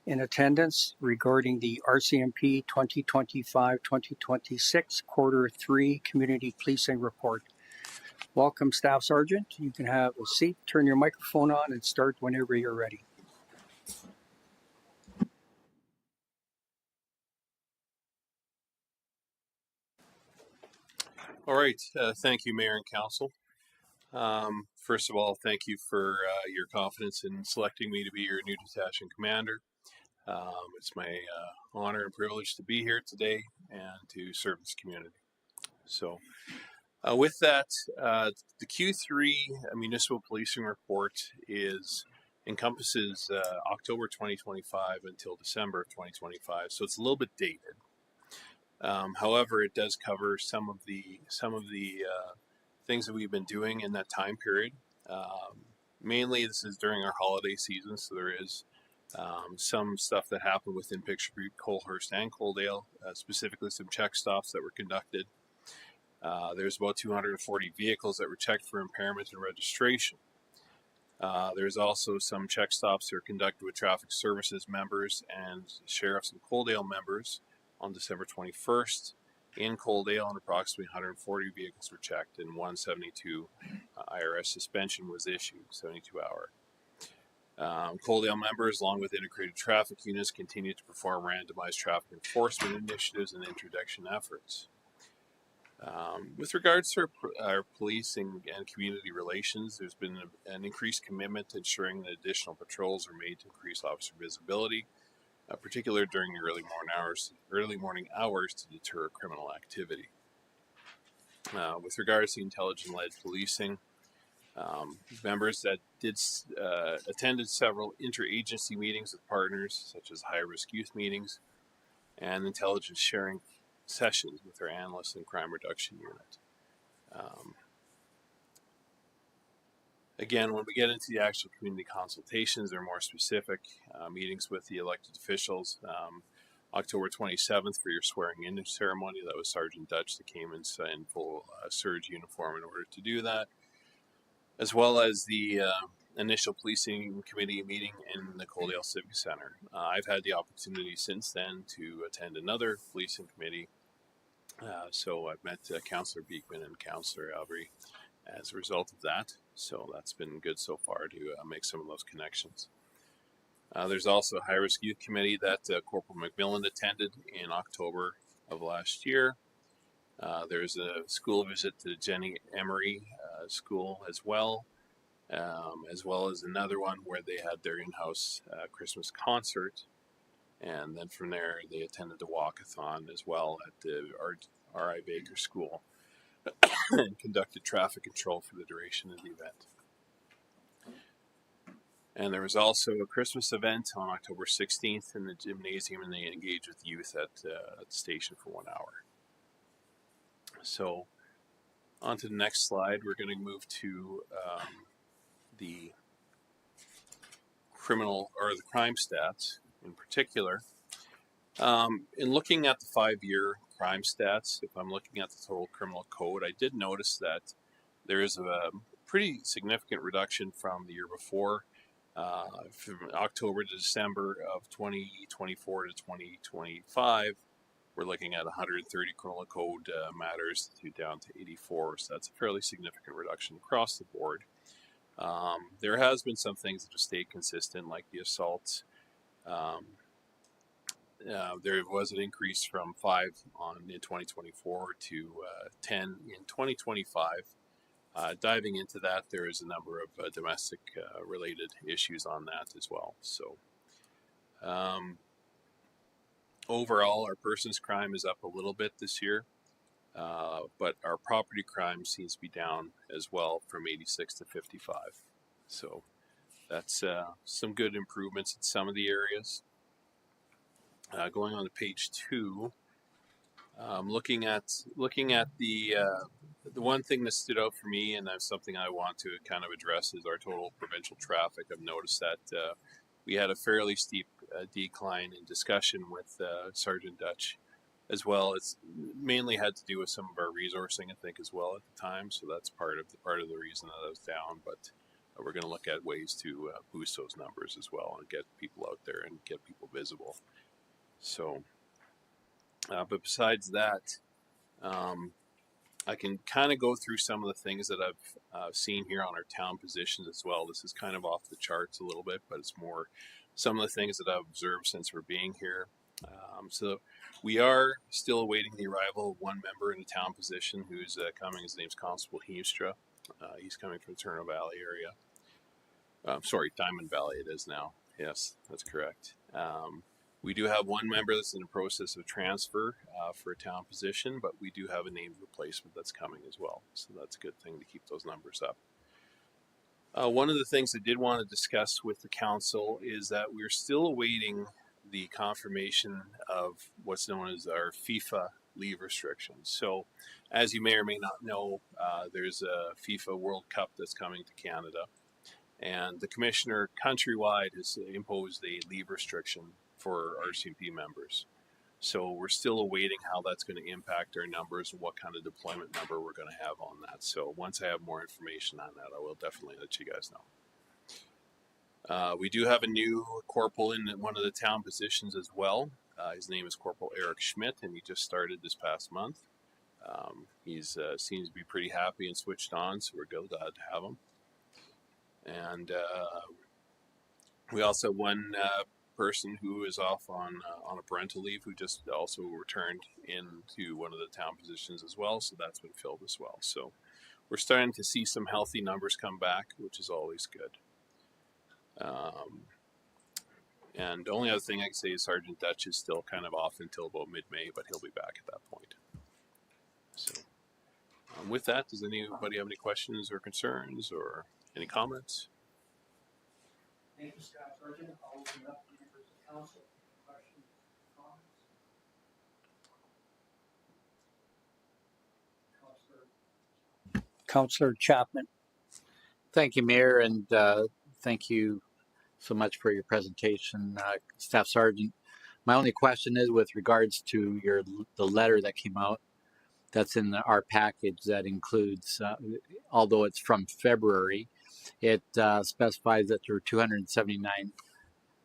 in attendance regarding the R.C.M.P 2025-2026 Quarter 3 Community Policing Report. Welcome, Staff Sergeant. You can have a seat, turn your microphone on, and start whenever you're ready. All right, thank you, Mayor and Council. First of all, thank you for your confidence in selecting me to be your new detachment commander. It's my honor and privilege to be here today and to serve this community. So with that, the Q3 Municipal Policing Report encompasses October 2025 until December of 2025, so it's a little bit dated. However, it does cover some of the things that we've been doing in that time period. Mainly, this is during our holiday season, so there is some stuff that happened within Pictuary, Colehurst, and Coaldale, specifically some check stops that were conducted. There's about 240 vehicles that were checked for impairment and registration. There's also some check stops that were conducted with traffic services members and sheriffs and Coaldale members on December 21st. In Coaldale, and approximately 140 vehicles were checked, and 172 IRS suspension was issued, 72-hour. Coaldale members, along with integrated traffic units, continue to perform randomized traffic enforcement initiatives and interdiction efforts. With regards to our policing and community relations, there's been an increased commitment to ensuring that additional patrols are made to increase officer visibility, particularly during the early morning hours to deter criminal activity. With regards to intelligence-led policing, members that attended several interagency meetings with partners, such as high-risk youth meetings and intelligence sharing sessions with our analysts and crime reduction unit. Again, when we get into the actual community consultations, they're more specific meetings with the elected officials. October 27th for your swearing-in ceremony, that was Sergeant Dutch that came in full surge uniform in order to do that, as well as the initial policing committee meeting in the Coaldale Civic Center. I've had the opportunity since then to attend another policing committee, so I've met Councillor Beekman and Councillor Albry as a result of that. So that's been good so far to make some of those connections. There's also a high-risk youth committee that Corporal McMillan attended in October of last year. There's a school visit to the Jenny Emery School as well as another one where they had their in-house Christmas concert. And then from there, they attended the walkathon as well at the R.I. Baker School and conducted traffic control for the duration of the event. And there was also a Christmas event on October 16th in the gymnasium, and they engaged with youth at the station for 1 hour. So on to the next slide, we're going to move to the crime stats in particular. In looking at the 5-year crime stats, if I'm looking at the total criminal code, I did notice that there is a pretty significant reduction from the year before. From October to December of 2024 to 2025, we're looking at 130 criminal code matters down to 84, so that's a fairly significant reduction across the board. There has been some things that have stayed consistent, like the assaults. There was an increase from 5 in 2024 to 10 in 2025. Diving into that, there is a number of domestic related issues on that as well. So overall, our persons crime is up a little bit this year, but our property crime seems to be down as well from 86 to 55. So that's some good improvements in some of the areas. Going on to page 2, looking at the one thing that stood out for me, and that's something I want to kind of address, is our total provincial traffic. I've noticed that we had a fairly steep decline in discussion with Sergeant Dutch as well. It's mainly had to do with some of our resourcing, I think, as well at the time. So that's part of the reason that I was down. But we're going to look at ways to boost those numbers as well and get people out there and get people visible. So, but besides that, I can kind of go through some of the things that I've seen here on our town positions as well. This is kind of off the charts a little bit, but it's more some of the things that I've observed since we're being here. So we are still awaiting the arrival of one member in the town position who's coming. His name's Constable Heemstra. He's coming from the Turner Valley area. Sorry, Diamond Valley it is now. Yes, that's correct. We do have one member that's in the process of transfer for a town position, but we do have a named replacement that's coming as well. So that's a good thing to keep those numbers up. One of the things I did want to discuss with the council is that we're still awaiting the confirmation of what's known as our FIFA leave restrictions. So as you may or may not know, there's a FIFA World Cup that's coming to Canada. And the commissioner countrywide has imposed a leave restriction for R.C.M.P members. So we're still awaiting how that's going to impact our numbers and what kind of deployment number we're going to have on that. So once I have more information on that, I will definitely let you guys know. We do have a new corporal in one of the town positions as well. His name is Corporal Eric Schmidt, and he just started this past month. He's seems to be pretty happy and switched on, so we're glad to have him. And we also have one person who is off on a parental leave who just also returned into one of the town positions as well, so that's been filled as well. So we're starting to see some healthy numbers come back, which is always good. And the only other thing I can say is Sergeant Dutch is still kind of off until about mid-May, but he'll be back at that point. So with that, does anybody have any questions or concerns or any comments? Thank you, Staff Sergeant. I'll open up to members of council. Questions, comments? Councillor Chapman. Thank you, Mayor, and thank you so much for your presentation, Staff Sergeant. My only question is with regards to the letter that came out that's in our package that includes, although it's from February, it specifies that there are 279,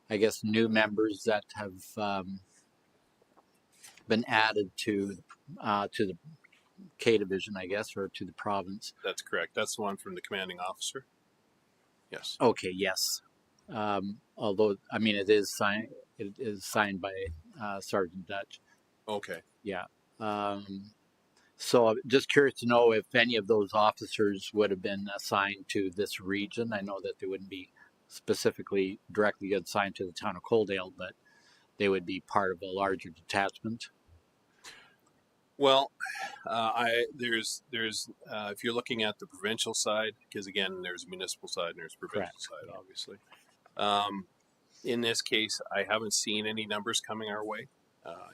I guess, new members that have been added to the K Division, I guess, or to the province. That's correct. That's the one from the commanding officer. Yes. Okay. Yes. Although I mean it is signed by Sergeant Dutch. Okay. Yeah. So I'm just curious to know if any of those officers would have been assigned to this region. I know that they wouldn't be specifically directly assigned to the town of Coaldale, but they would be part of a larger detachment. Well, there's if you're looking at the provincial side, because again, there's a municipal side and there's a provincial side, yeah. obviously. In this case, I haven't seen any numbers coming our way,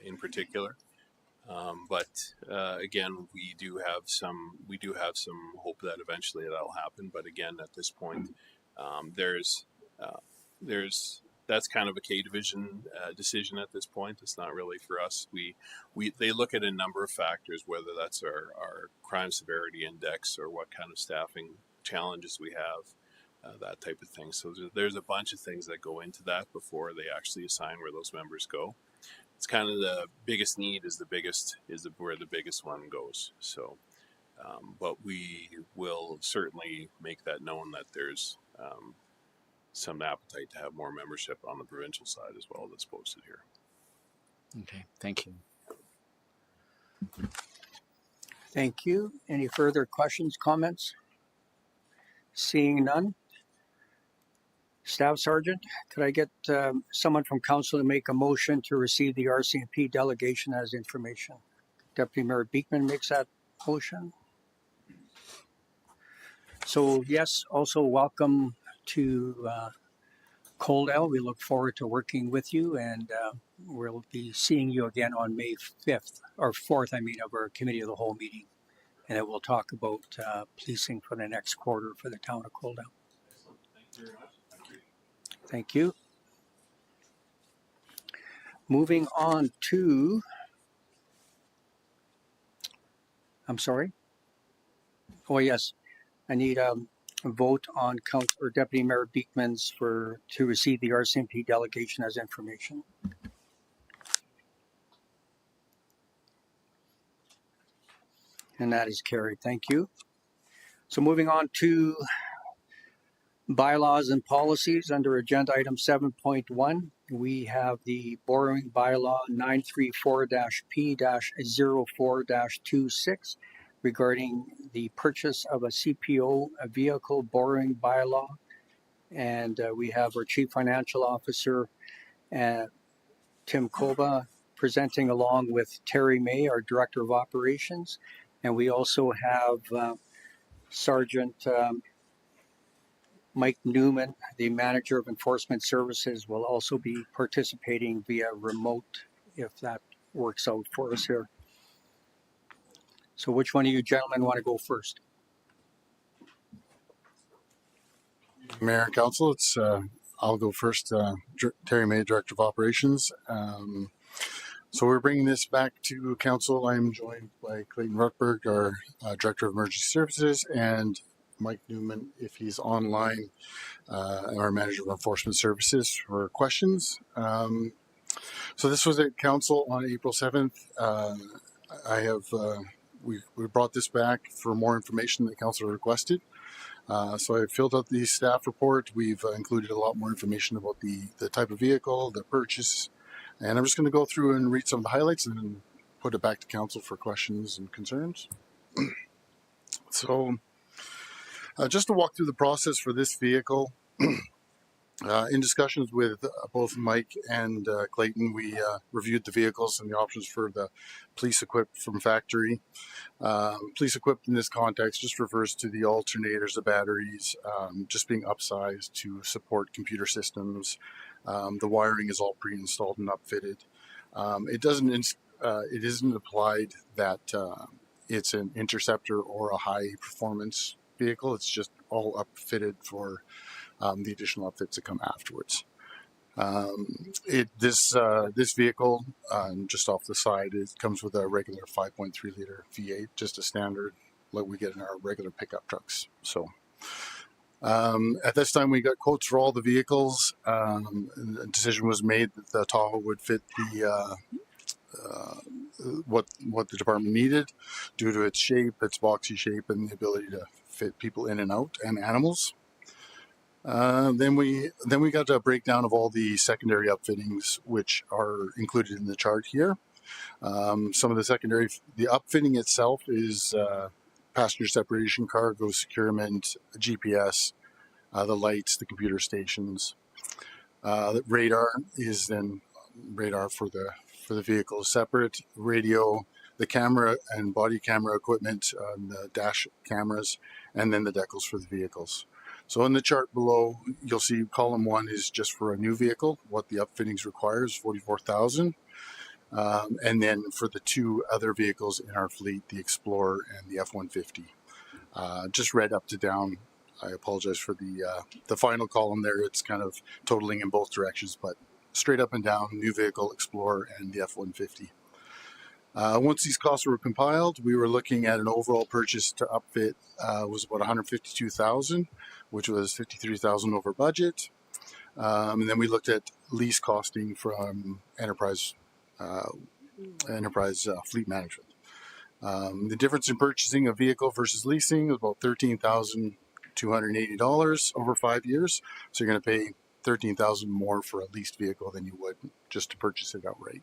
in particular. But again, we do have some hope that eventually that'll happen. But again, at this point, that's kind of a K Division decision at this point. It's not really for us. They look at a number of factors, whether that's our crime severity index or what kind of staffing challenges we have, that type of thing. So there's a bunch of things that go into that before they actually assign where those members go. It's kind of the biggest need where the biggest one goes. So, but we will certainly make that known that there's some appetite to have more membership on the provincial side as well that's posted here. Okay, thank you. Thank you. Any further questions, comments? Seeing none. Staff Sergeant, could I get someone from council to make a motion to receive the R.C.M.P delegation as information? Deputy Mayor Beekman makes that motion. So yes, also welcome to Coaldale. We look forward to working with you, and we'll be seeing you again on May 5th, or 4th, I mean, of our Committee of the Whole meeting. And it will talk about policing for the next quarter for the town of Coaldale. Thank you very much. Thank you. Moving on to, I'm sorry. Oh yes, I need vote on Deputy Mayor Beekman's to receive the R.C.M.P delegation as information. And that is carried. Thank you. So moving on to bylaws and policies under agenda item 7.1, we have the borrowing bylaw 934-P-04-26 regarding the purchase of a CPO a vehicle borrowing bylaw. And we have our Chief Financial Officer, Tim Koba, presenting along with Terry May, our Director of Operations. And we also have Sergeant Mike Numan, the Manager of Enforcement Services, will also be participating via remote if that works out for us here. So which one of you gentlemen want to go first? Mayor and Council, I'll go first. Terry May, Director of Operations. So we're bringing this back to Council. I'm joined by Clayton Ruckberg, our Director of Emergency Services, and Mike Numan, if he's online, our Manager of Enforcement Services, for questions. So this was at Council on April 7th. We brought this back for more information that Council requested. So I filled out the staff report. We've included a lot more information about the type of vehicle, the purchase, and I'm just going to go through and read some of the highlights and then put it back to Council for questions and concerns. So just to walk through the process for this vehicle, in discussions with both Mike and Clayton, we reviewed the vehicles and the options for the police equipped from factory. Police equipped in this context just refers to the alternators, the batteries, just being upsized to support computer systems. The wiring is all pre-installed and upfitted. It isn't applied that it's an interceptor or a high performance vehicle. It's just all upfitted for the additional outfits that come afterwards. This vehicle, just off the side, it comes with a regular 5.3 liter V8, just a standard like we get in our regular pickup trucks. So at this time, we got quotes for all the vehicles. And a decision was made that the Tahoe would fit the what the department needed due to its shape, its boxy shape, and the ability to fit people in and out and animals. Then we got a breakdown of all the secondary upfittings, which are included in the chart here. Some of the upfitting itself is passenger separation, cargo securement, GPS, the lights, the computer stations. The radar is then radar for the vehicle is separate. Radio, the camera and body camera equipment, the dash cameras, and then the decals for the vehicles. So in the chart below, you'll see column 1 is just for a new vehicle. What the upfittings requires, $44,000. And then for the 2 other vehicles in our fleet, the Explorer and the F-150. Just read up to down. I apologize for the final column there. It's kind of totaling in both directions, but straight up and down, new vehicle, Explorer, and the F-150. Once these costs were compiled, we were looking at an overall purchase to upfit was about $152,000, which was $53,000 over budget. And then we looked at lease costing from Enterprise Fleet Management. The difference in purchasing a vehicle versus leasing is about $13,280 over 5 years. So you're going to pay $13,000 more for a leased vehicle than you would just to purchase it outright.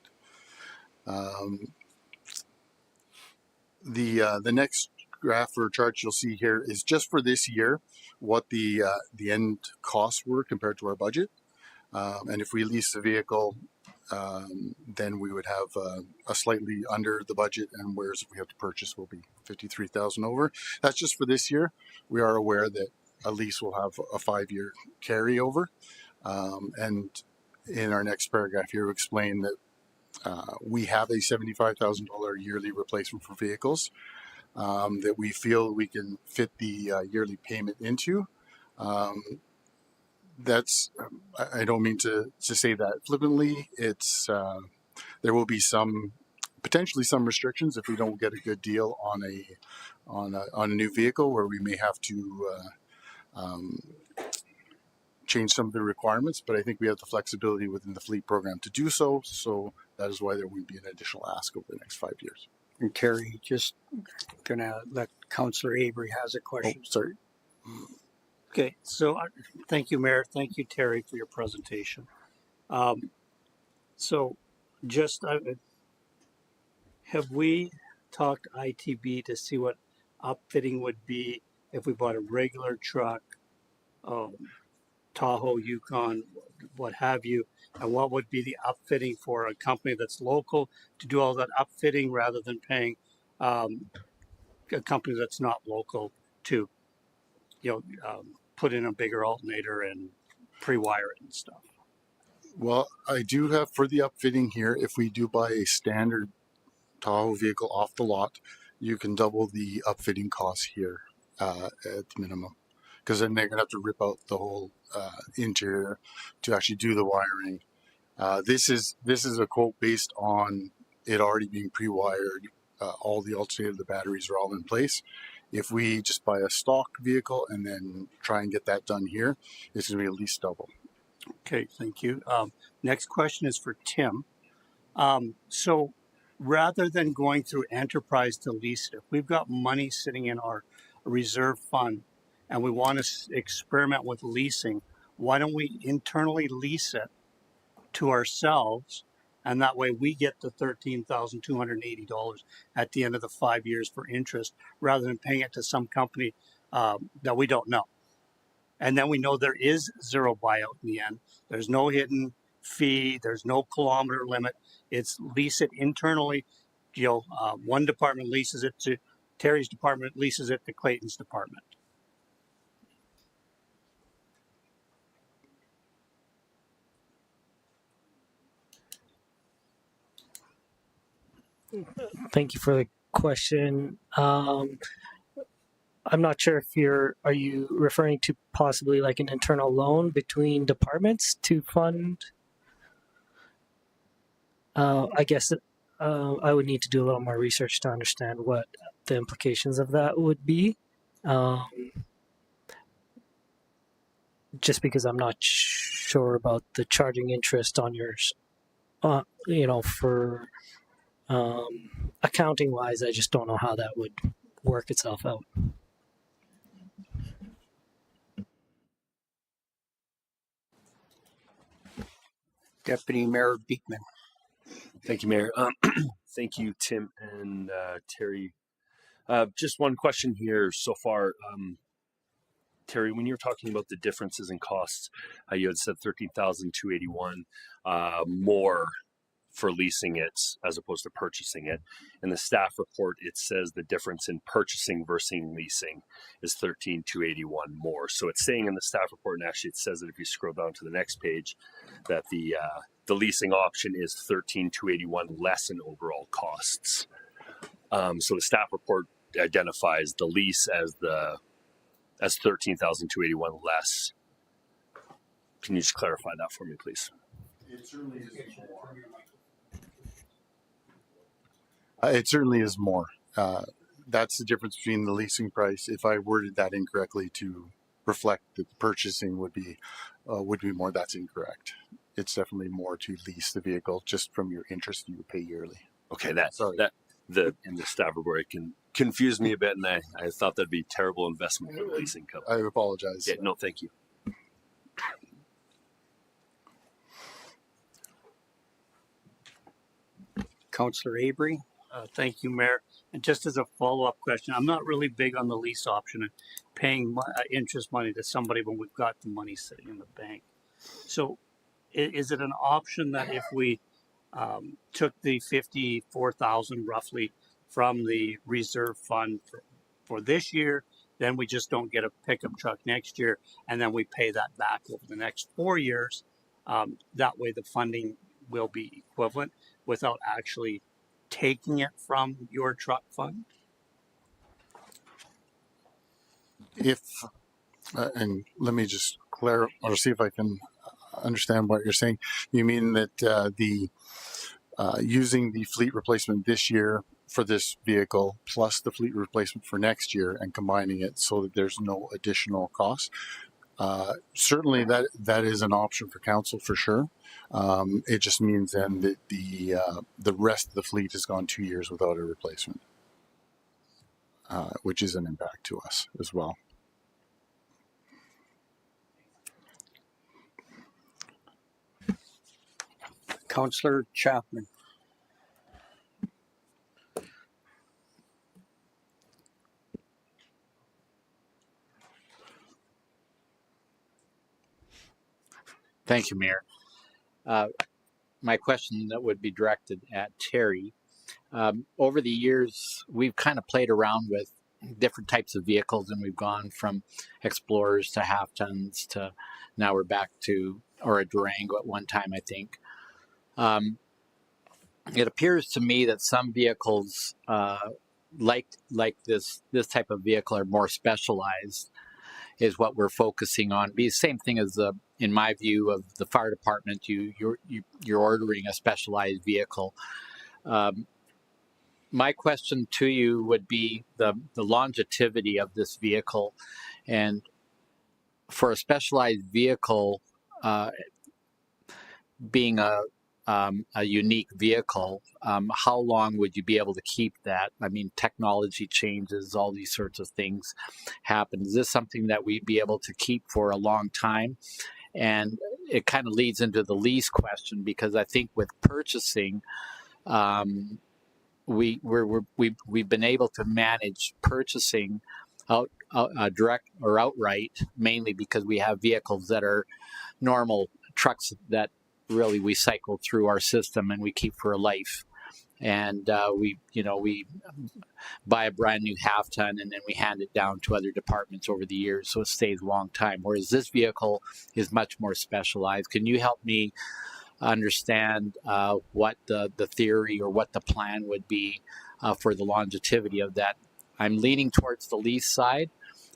The next graph or chart you'll see here is just for this year what the end costs were compared to our budget. And if we lease the vehicle, then we would have a slightly under the budget, and whereas if we have to purchase, will be $53,000 over. That's just for this year. We are aware that a lease will have a 5-year carryover. And in our next paragraph here, we explain that we have a $75,000 yearly replacement for vehicles that we feel we can fit the yearly payment into. I don't mean to say that flippantly. It's there will be potentially some restrictions if we don't get a good deal on a new vehicle, where we may have to change some of the requirements, but I think we have the flexibility within the fleet program to do so. So that is why there would be an additional ask over the next 5 years. And Terry, just gonna let Councillor Avery has a Oh, question. sorry. Okay, so thank you, Mayor. Thank you, Terry, for your presentation. So just have we talked ITB to see what upfitting would be if we bought a regular truck, Tahoe, Yukon, what have you, and what would be the upfitting for a company that's local to do all that upfitting rather than paying a company that's not local to, put in a bigger alternator and pre-wire it and stuff. Well, I do have for the upfitting here, if we do buy a standard Tahoe vehicle off the lot, you can double the upfitting costs here at the minimum. Because then they're going to have to rip out the whole interior to actually do the wiring. This is a quote based on it already being pre-wired. All the alternator, the batteries are all in place. If we just buy a stock vehicle and then try and get that done here, it's going to be at least double. Okay, thank you. Next question is for Tim. So rather than going through enterprise to lease it, if we've got money sitting in our reserve fund and we want to experiment with leasing, why don't we internally lease it to ourselves? And that way we get the $13,280 at the end of the 5 years for interest rather than paying it to some company that we don't know. And then we know there is zero buyout in the end. There's no hidden fee. There's no kilometer limit. It's lease it internally. One department leases it to Terry's department, leases it to Clayton's department. Thank you for the question. I'm not sure if are you referring to possibly like an internal loan between departments to fund? I guess I would need to do a little more research to understand what the implications of that would be. Just because I'm not sure about the charging interest on yours, for accounting wise, I just don't know how that would work itself out. Deputy Mayor Beekman. Thank you, Mayor. Thank you, Tim and Terry. Just one question here so far. Terry, when you're talking about the differences in costs, you had said $13,281 more for leasing it as opposed to purchasing it. In the staff report, it says the difference in purchasing versus leasing is $13,281 more. So it's saying in the staff report, and actually it says that if you scroll down to the next page, that the leasing option is $13,281 less in overall costs. So the staff report identifies the lease as $13,281 less. Can you just clarify that for me, please? It certainly is more. It certainly is more. That's the difference between the leasing price. If I worded that incorrectly to reflect that the purchasing would be more, that's incorrect. It's definitely more to lease the vehicle just from your interest you pay yearly. Okay, in the staff report it can confuse me a bit, and I thought that'd be a terrible investment for the leasing company. I apologize. Yeah, no, thank you. Councillor Avery. Thank you, Mayor. And just as a follow-up question, I'm not really big on the lease option and paying interest money to somebody when we've got the money sitting in the bank. So is it an option that if we took the $54,000 roughly from the reserve fund for this year, then we just don't get a pickup truck next year, and then we pay that back over the next 4 years? That way the funding will be equivalent without actually taking it from your truck fund? And let me just clarify or see if I can understand what you're saying. You mean that using the fleet replacement this year for this vehicle plus the fleet replacement for next year and combining it so that there's no additional cost. Certainly that is an option for council for sure. It just means then that the rest of the fleet has gone 2 years without a replacement, which is an impact to us as well. Councillor Chapman. Thank you, Mayor. My question that would be directed at Terry. Over the years, we've kind of played around with different types of vehicles, and we've gone from Explorers to half tons to now we're back to, or a Durango at one time, I think. It appears to me that some vehicles, like this type of vehicle, are more specialized, is what we're focusing on. Be the same thing as in my view of the fire department. You're ordering a specialized vehicle. My question to you would be the longevity of this vehicle, and for a specialized vehicle, being a unique vehicle, how long would you be able to keep that? I mean, technology changes, all these sorts of things happen. Is this something that we'd be able to keep for a long time? And it kind of leads into the lease question, because I think with purchasing, we've been able to manage purchasing direct or outright, mainly because we have vehicles that are normal trucks that really we cycle through our system and we keep for a life. And we buy a brand new half ton and then we hand it down to other departments over the years, so it stays a long time. Whereas this vehicle is much more specialized. Can you help me understand what the theory or what the plan would be for the longevity of that? I'm leaning towards the lease side,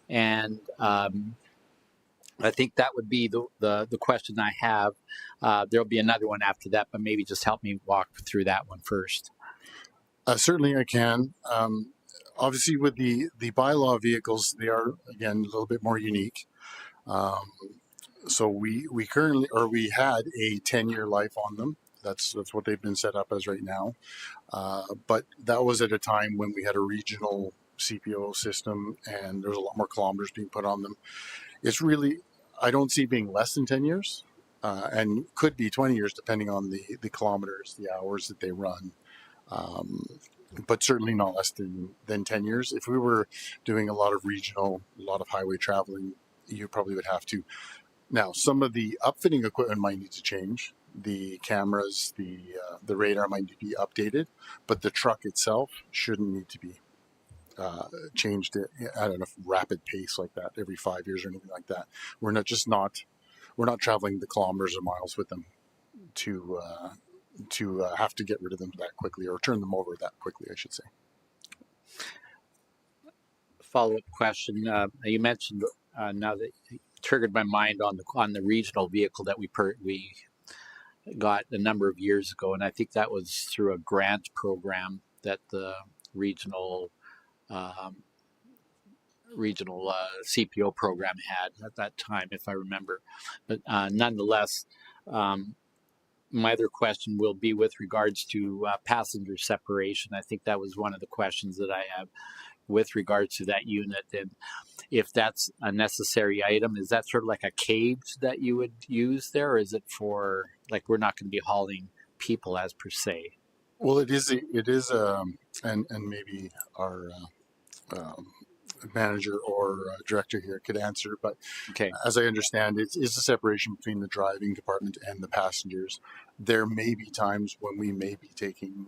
and I think that would be the question I have. There'll be another one after that, but maybe just help me walk through that one first. Certainly I can. Obviously with the bylaw vehicles, they are, again, a little bit more unique. So we had a 10-year life on them. That's what they've been set up as right now. But that was at a time when we had a regional CPO system and there was a lot more kilometers being put on them. It's really, I don't see it being less than 10 years and could be 20 years depending on the kilometers, the hours that they run. But certainly not less than 10 years. If we were doing a lot of regional, a lot of highway traveling, you probably would have to. Now, some of the upfitting equipment might need to change. The cameras, the radar might need to be updated, but the truck itself shouldn't need to be changed at, I don't know, rapid pace like that every 5 years or anything like that. We're not traveling the kilometers or miles with them to have to get rid of them that quickly or turn them over that quickly, I should say. Follow-up question. You mentioned now that triggered my mind on the regional vehicle that we got a number of years ago, and I think that was through a grant program that the regional CPO program had at that time, if I remember. But nonetheless, my other question will be with regards to passenger separation. I think that was one of the questions that I have with regards to that unit, and if that's a necessary item. Is that sort of like a cage that you would use there, or is it for, like, we're not going to be hauling people as per se? Well, it is, and maybe our manager or director here could answer, but Okay. as I understand, it's a separation between the driving department and the passengers. There may be times when we may be taking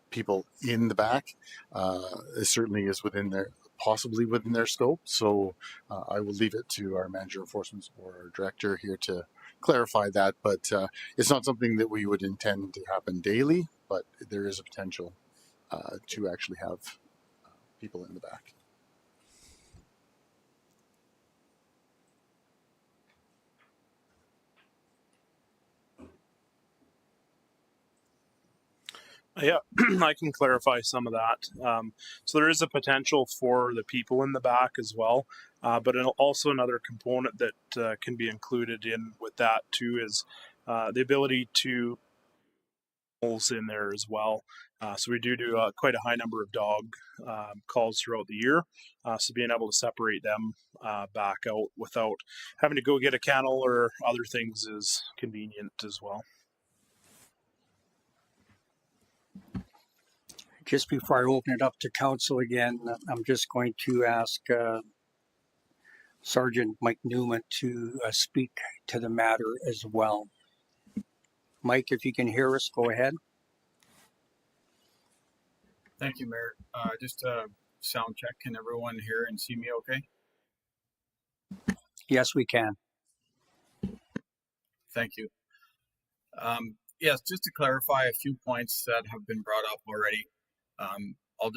people in the back. It certainly is possibly within their scope. So I will leave it to our manager of enforcement or our director here to clarify that. But it's not something that we would intend to happen daily, but there is a potential to actually have people in the back. Yeah, I can clarify some of that. So there is a potential for the people in the back as well, but also another component that can be included in with that too is the ability to holes in there as well. So we do quite a high number of dog calls throughout the year. So being able to separate them back out without having to go get a kennel or other things is convenient as well. Just before I open it up to council again, I'm just going to ask Sergeant Mike Numan to speak to the matter as well. Mike, if you can hear us, go ahead. Thank you, Mayor. Just a sound check. Can everyone hear and see me okay? Yes, we can. Thank you. Yes, just to clarify a few points that have been brought up already. I'll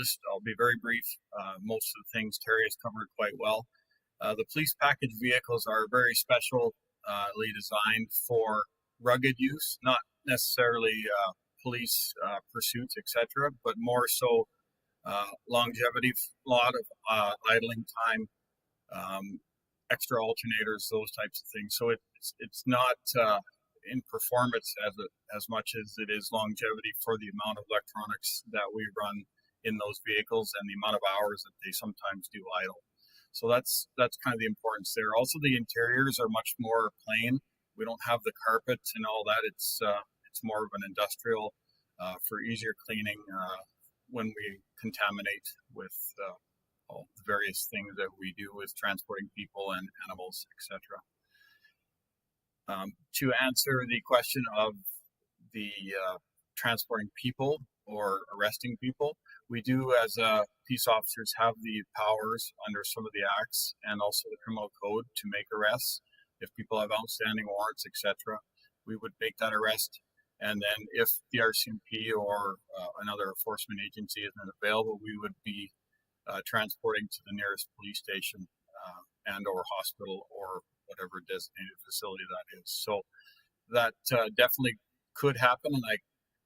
be very brief. Most of the things Terry has covered quite well. The police package vehicles are very specially designed for rugged use, not necessarily police pursuits, etc., but more so longevity, a lot of idling time, extra alternators, those types of things. So it's not in performance as much as it is longevity for the amount of electronics that we run in those vehicles and the amount of hours that they sometimes do idle. So that's kind of the importance there. Also, the interiors are much more plain. We don't have the carpet and all that. It's more of an industrial for easier cleaning when we contaminate with all the various things that we do with transporting people and animals, etc. To answer the question of the transporting people or arresting people, we do, as peace officers, have the powers under some of the acts and also the criminal code to make arrests. If people have outstanding warrants, etc., we would make that arrest. And then if the R.C.M.P. or another enforcement agency isn't available, we would be transporting to the nearest police station and or hospital or whatever designated facility that is. So that definitely could happen, and I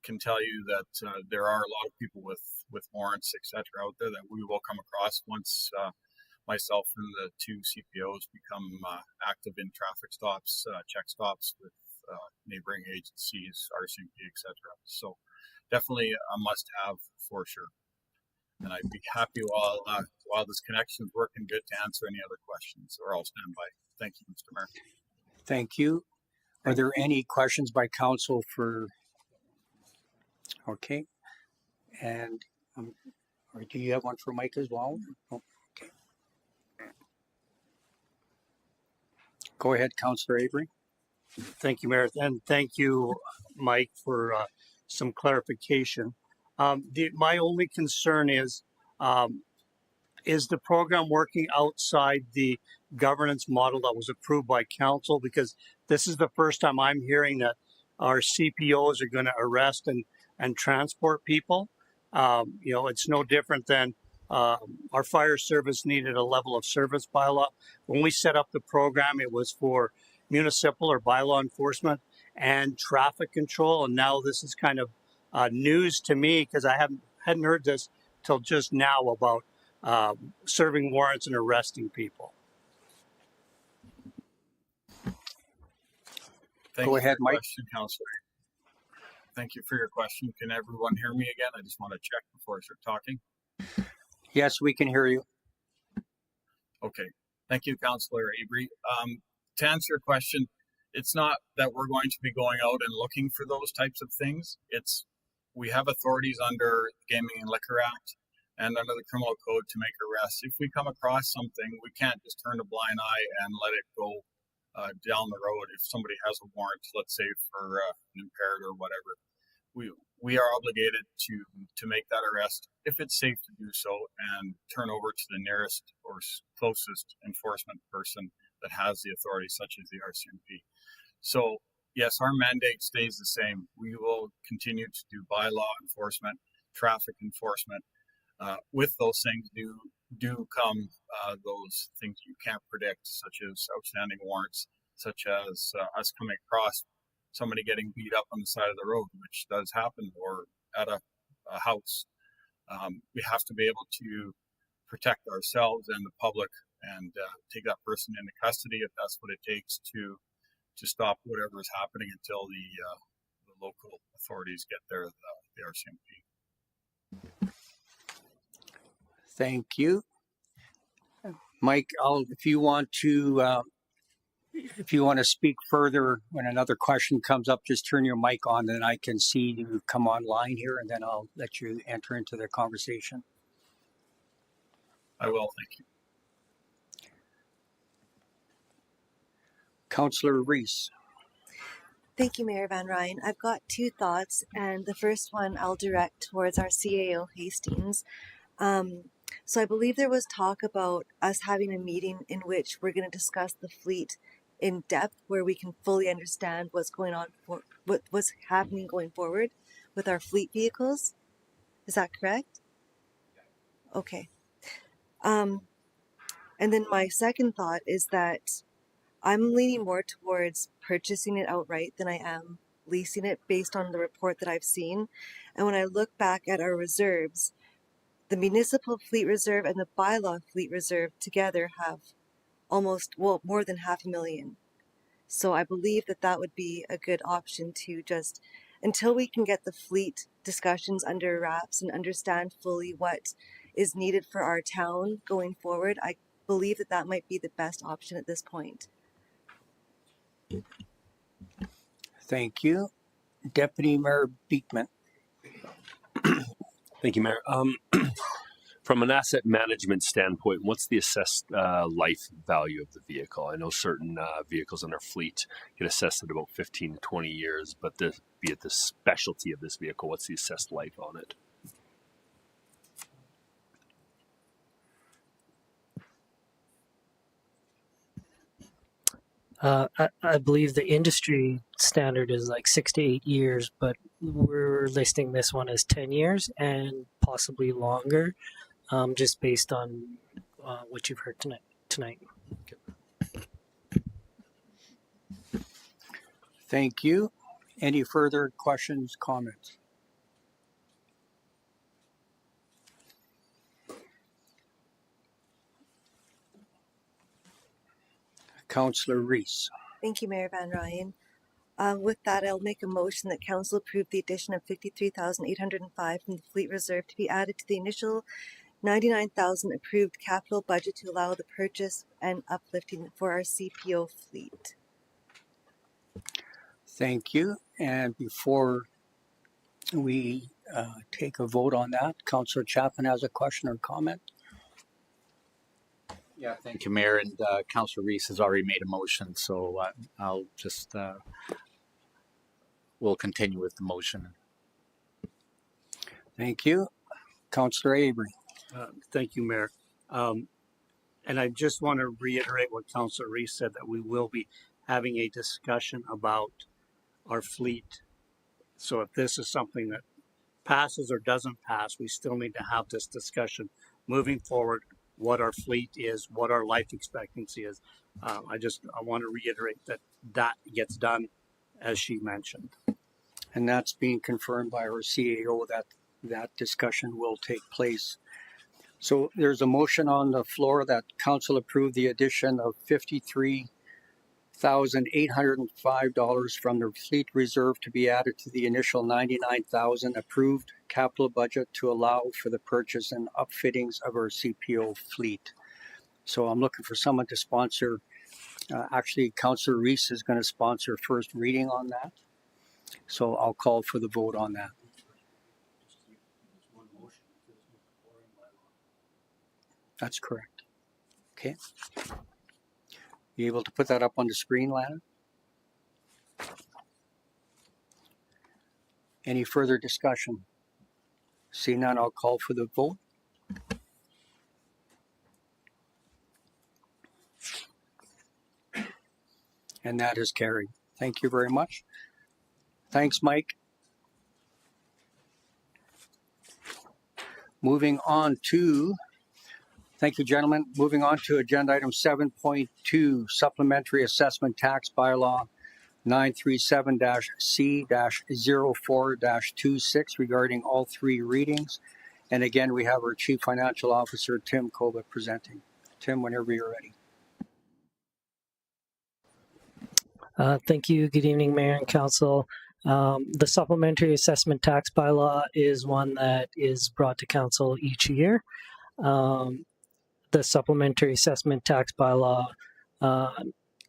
can tell you that there are a lot of people with warrants, etc., out there that we will come across once myself and the two CPOs become active in traffic stops, check stops with neighboring agencies, R.C.M.P., etc. So definitely a must-have for sure. And I'd be happy while this connection is working good to answer any other questions, or I'll stand by. Thank you, Mr. Mayor. Thank you. Are there any questions by council for? Okay. And or do you have one for Mike as well? Oh, okay. Go ahead, Councillor Avery. Thank you, Mayor, and thank you, Mike, for some clarification. My only concern is the program working outside the governance model that was approved by council? Because this is the first time I'm hearing that our CPOs are going to arrest and transport people. It's no different than our fire service needed a level of service bylaw. When we set up the program, it was for municipal or bylaw enforcement and traffic control. And now this is kind of news to me because I hadn't heard this till just now about serving warrants and arresting people. Go ahead, Mike. Question, Councillor. Thank you for your question. Can everyone hear me again? I just want to check before I start talking. Yes, we can hear you. Okay. Thank you, Councillor Avery. To answer your question, it's not that we're going to be going out and looking for those types of things. We have authorities under the Gaming and Liquor Act and under the Criminal Code to make arrests. If we come across something, we can't just turn a blind eye and let it go down the road. If somebody has a warrant, let's say for an impaired or whatever, we are obligated to make that arrest if it's safe to do so and turn over to the nearest or closest enforcement person that has the authority, such as the R.C.M.P. So yes, our mandate stays the same. We will continue to do bylaw enforcement, traffic enforcement. With those things do come those things you can't predict, such as outstanding warrants, such as us coming across somebody getting beat up on the side of the road, which does happen, or at a a house. We have to be able to protect ourselves and the public and take that person into custody if that's what it takes to stop whatever is happening until the local authorities get there, the R.C.M.P. Thank you. Mike, if you want to speak further when another question comes up, just turn your mic on, then I can see you come online here, and then I'll let you enter into the conversation. I will, thank you. Councillor Reese. Thank you, Mayor Van Rijn. I've got two thoughts, and the first one I'll direct towards our CAO Hastings. So I believe there was talk about us having a meeting in which we're going to discuss the fleet in depth, where we can fully understand what's going on, what's happening going forward with our fleet vehicles. Is that correct? Okay. And then my second thought is that I'm leaning more towards purchasing it outright than I am leasing it based on the report that I've seen. And when I look back at our reserves, the municipal fleet reserve and the bylaw fleet reserve together have more than $500,000. So I believe that would be a good option to just, until we can get the fleet discussions under wraps and understand fully what is needed for our town going forward, I believe that might be the best option at this point. Thank you. Deputy Mayor Beekman. Thank you, Mayor. From an asset management standpoint, what's the assessed life value of the vehicle? I know certain vehicles in our fleet get assessed at about 15 to 20 years, but be it the specialty of this vehicle, what's the assessed life on it? I believe the industry standard is like 6 to 8 years, but we're listing this one as 10 years and possibly longer, just based on what you've heard tonight. Thank you. Any further questions, comments? Councillor Reese. Thank you, Mayor Van Rijn. With that, I'll make a motion that Council approve the addition of $53,805 from the Fleet Reserve to be added to the initial $99,000 approved capital budget to allow the purchase and uplifting for our CPO fleet. Thank you. And before we take a vote on that, Councillor Chapman has a question or comment. Yeah, thank you, Mayor. And Councillor Reese has already made a motion, so I'll just we'll continue with the motion. Thank you. Councillor Avery. Thank you, Mayor. And I just want to reiterate what Councillor Reese said, that we will be having a discussion about our fleet. So if this is something that passes or doesn't pass, we still need to have this discussion moving forward, what our fleet is, what our life expectancy is. I want to reiterate that gets done as she mentioned. And that's being confirmed by our CAO that discussion will take place. So there's a motion on the floor that council approve the addition of $53,805 from the fleet reserve to be added to the initial $99,000 approved capital budget to allow for the purchase and upfittings of our CPO fleet. So I'm looking for someone to sponsor. Actually, Councillor Reese is going to sponsor first reading on that. So I'll call for the vote on that. That's correct. Okay. You able to put that up on the screen, Lana? Any further discussion? Seeing none, I'll call for the vote. And that is carried. Thank you very much. Thanks, Mike. Moving on to, thank you, gentlemen. Moving on to agenda item 7.2, Supplementary Assessment Tax Bylaw 937-C-04-26 regarding all three readings. And again, we have our Chief Financial Officer, Tim Koba, presenting. Tim, whenever you're ready. Thank you. Good evening, Mayor and Council. The Supplementary Assessment Tax Bylaw is one that is brought to Council each year. The Supplementary Assessment Tax Bylaw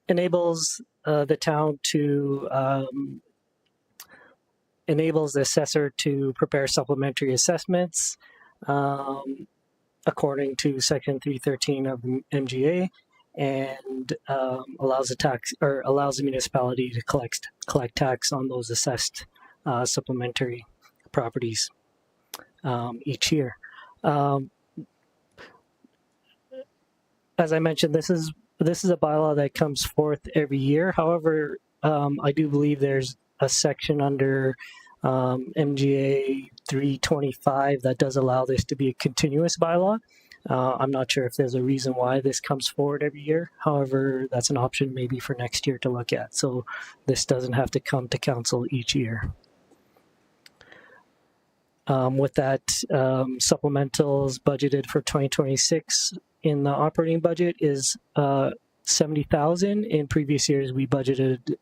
enables the town to enables the assessor to prepare supplementary assessments according to Section 313 of MGA, and allows the municipality to collect tax on those assessed supplementary properties each year. As I mentioned, this is a bylaw that comes forth every year. However, I do believe there's a section under MGA 325 that does allow this to be a continuous bylaw. I'm not sure if there's a reason why this comes forward every year. However, that's an option maybe for next year to look at. So this doesn't have to come to council each year. With that, supplementals budgeted for 2026 in the operating budget is $70,000. In previous years, we budgeted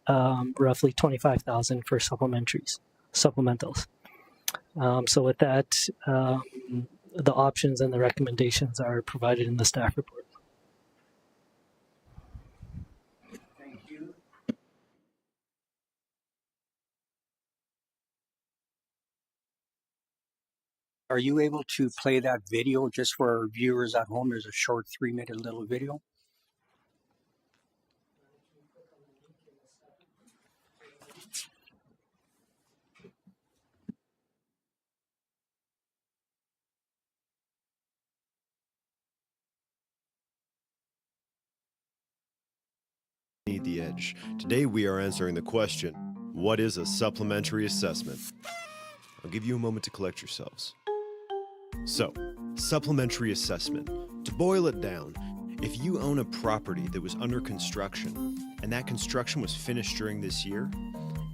roughly $25,000 for supplementals. So with that, the options and the recommendations are provided in the staff report. Thank you. Are you able to play that video just for our viewers at home? There's a short 3-minute little video. Need the edge. Today we are answering the question, what is a supplementary assessment? I'll give you a moment to collect yourselves. So, supplementary assessment. To boil it down, if you own a property that was under construction and that construction was finished during this year,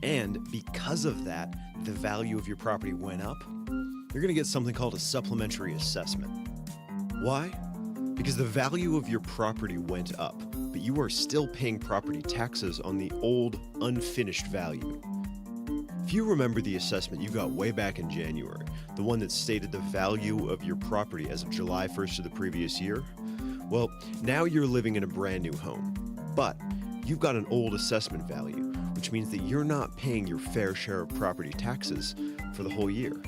and because of that, the value of your property went up, you're going to get something called a supplementary assessment. Why? Because the value of your property went up, but you are still paying property taxes on the old, unfinished value. If you remember the assessment you got way back in January, the one that stated the value of your property as of July 1st of the previous year, well, now you're living in a brand new home, but you've got an old assessment value, which means that you're not paying your fair share of property taxes for the whole year.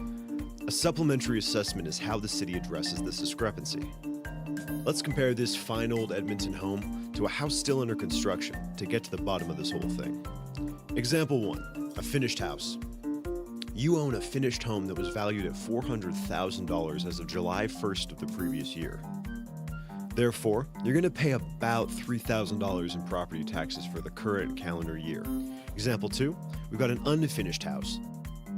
A supplementary assessment is how the city addresses this discrepancy. Let's compare this fine old Edmonton home to a house still under construction to get to the bottom of this whole thing. Example 1, a finished house. You own a finished home that was valued at $400,000 as of July 1st of the previous year. Therefore, you're going to pay about $3,000 in property taxes for the current calendar year. Example 2, we've got an unfinished house.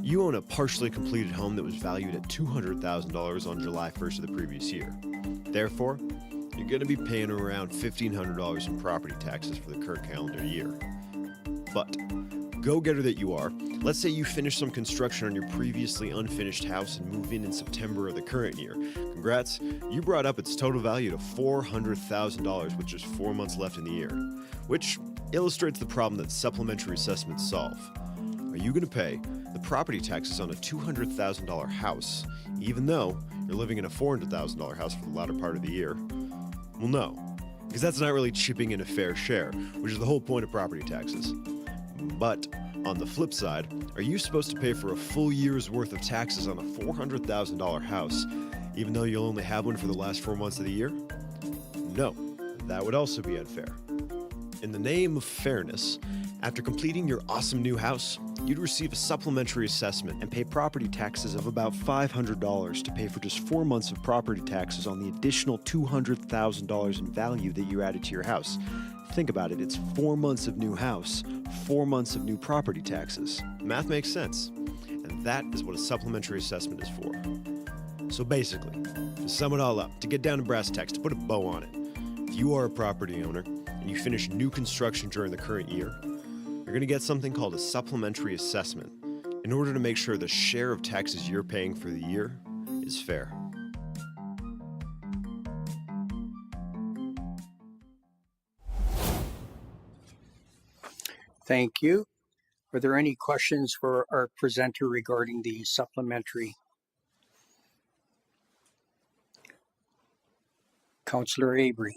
You own a partially completed home that was valued at $200,000 on July 1st of the previous year. Therefore, you're going to be paying around $1,500 in property taxes for the current calendar year. But, go-getter that you are, let's say you finish some construction on your previously unfinished house and move in September of the current year. Congrats, you brought up its total value to $400,000 with just 4 months left in the year, which illustrates the problem that supplementary assessments solve. Are you going to pay the property taxes on a $200,000 house, even though you're living in a $400,000 house for the latter part of the year? Well, no, because that's not really chipping in a fair share, which is the whole point of property taxes. But on the flip side, are you supposed to pay for a full year's worth of taxes on a $400,000 house, even though you'll only have one for the last 4 months of the year? No, that would also be unfair. In the name of fairness, after completing your awesome new house, you'd receive a supplementary assessment and pay property taxes of about $500 to pay for just 4 months of property taxes on the additional $200,000 in value that you added to your house. Think about it, it's 4 months of new house, 4 months of new property taxes. Math makes sense, and that is what a supplementary assessment is for. So basically, to sum it all up, to get down to brass tacks, to put a bow on it, if you are a property owner and you finish new construction during the current year, you're you're going to get something called a supplementary assessment in order to make sure the share of taxes you're paying for the year is fair. Thank you. Are there any questions for our presenter regarding the supplementary? Councillor Avery.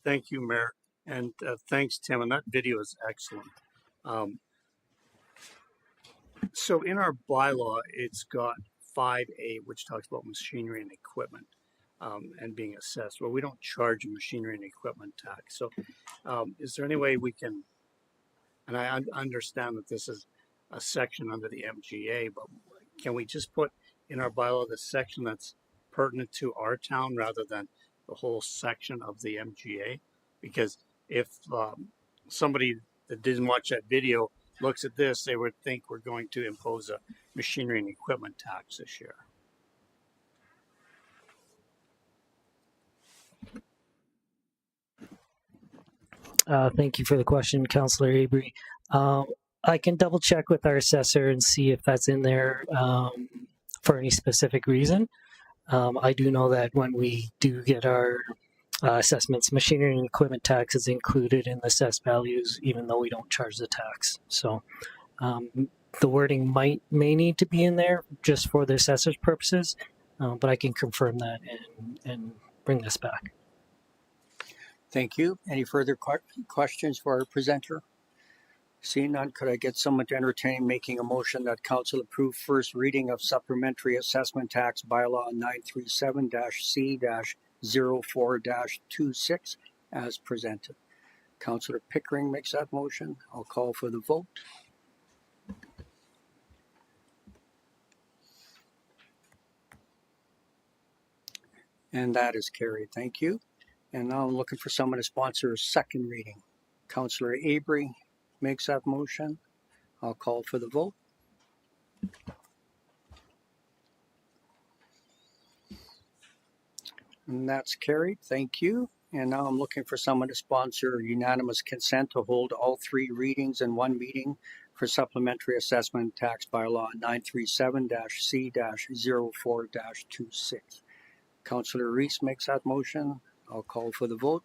Thank you, Mayor, and thanks, Tim. And that video is excellent. So in our bylaw, it's got 5A, which talks about machinery and equipment and being assessed. Well, we don't charge a machinery and equipment tax. So is there any way we can, and I understand that this is a section under the MGA, but can we just put in our bylaw the section that's pertinent to our town rather than the whole section of the MGA? Because if somebody that didn't watch that video looks at this, they would think we're going to impose a machinery and equipment tax this year. Thank you for the question, Councillor Avery. I can double check with our assessor and see if that's in there for any specific reason. I do know that when we do get our assessments, machinery and equipment tax is included in the assessed values, even though we don't charge the tax. So the wording may need to be in there just for the assessor's purposes, but I can confirm that and bring this back. Thank you. Any further questions for our presenter? Seeing none, could I get someone to entertain making a motion that council approve first reading of supplementary assessment tax bylaw 937-C-04-26 as presented? Councillor Pickering makes that motion. I'll call for the vote. And that is carried. Thank you. And now I'm looking for someone to sponsor a second reading. Councillor Avery makes that motion. I'll call for the vote. And that's carried. Thank you. And now I'm looking for someone to sponsor unanimous consent to hold all three readings in one meeting for supplementary assessment tax bylaw 937-C-04-26. Councillor Reese makes that motion. I'll call for the vote.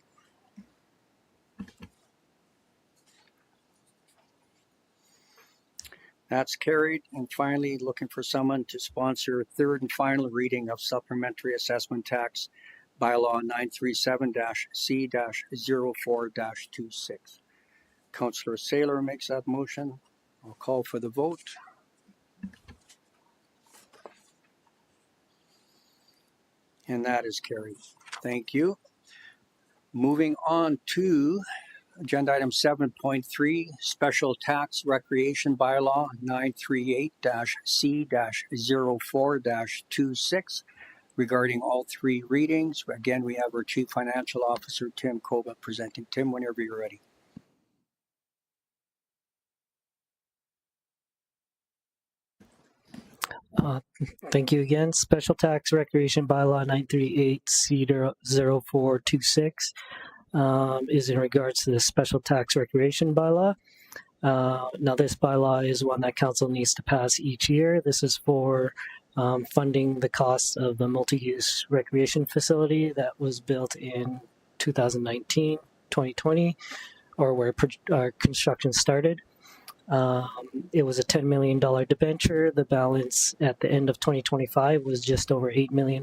That's carried. And finally, looking for someone to sponsor a third and final reading of supplementary assessment tax bylaw 937-C-04-26. Councillor Sailer makes that motion. I'll call for the vote. And that is carried. Thank you. Moving on to agenda item 7.3, special tax recreation bylaw 938-C-04-26 regarding all three readings. Again, we have our Chief Financial Officer, Tim Koba, presenting. Tim, whenever you're ready. Thank you again. Special tax recreation bylaw 938-C-04-26 is in regards to the special tax recreation bylaw. Now this bylaw is one that council needs to pass each year. This is for funding the cost of the multi-use recreation facility that was built in 2019, 2020, or where construction started. It was a $10 million debenture. The balance at the end of 2025 was just over $8 million.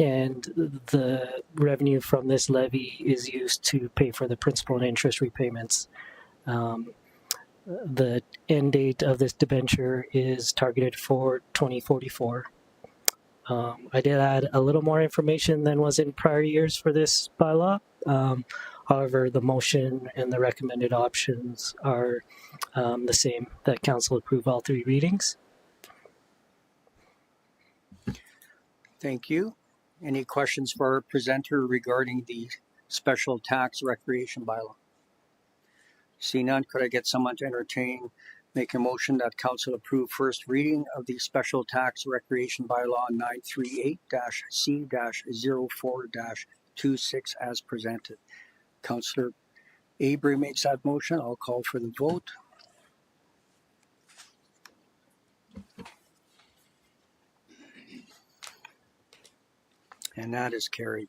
And the revenue from this levy is used to pay for the principal and interest repayments. The end date of this debenture is targeted for 2044. I did add a little more information than was in prior years for this bylaw. However, the motion and the recommended options are the same, that council approve all three readings. Thank you. Any questions for our presenter regarding the special tax recreation bylaw? See none, could I get someone to make a motion that council approve first reading of the special tax recreation bylaw 938-C-04-26 as presented? Councillor Avery makes that motion. I'll call for the vote. And that is carried.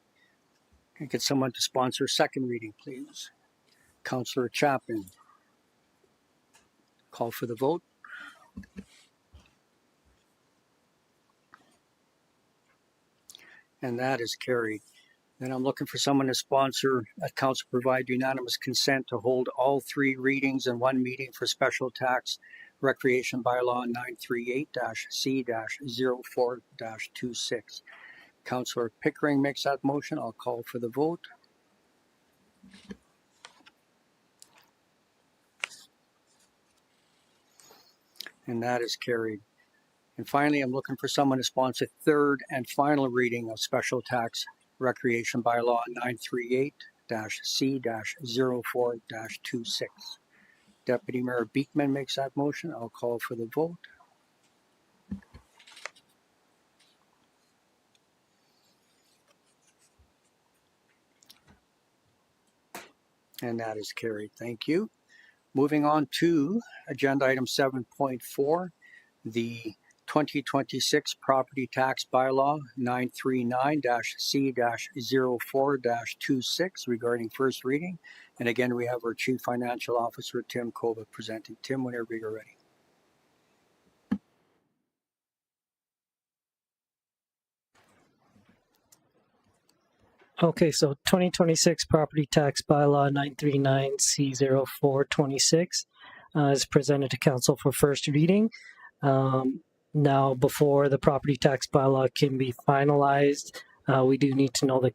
Can I get someone to sponsor second reading, please? Councillor Chapman. Call for the vote. And that is carried. Then I'm looking for someone to sponsor that council provide unanimous consent to hold all three readings in one meeting for special tax recreation bylaw 938-C-04-26. Councillor Pickering makes that motion. I'll call for the vote. And that is carried. And finally, I'm looking for someone to sponsor third and final reading of special tax recreation bylaw 938-C-04-26. Deputy Mayor Beekman makes that motion. I'll call for the vote. And that is carried. Thank you. Moving on to agenda item 7.4, the 2026 property tax bylaw 939-C-04-26 regarding first reading. And again, we have our Chief Financial Officer, Tim Koba, presenting. Tim, whenever you're ready. Okay, so 2026 property tax bylaw 939C-04-26 is presented to council for first reading. Now, before the property tax bylaw can be finalized, we do need to know the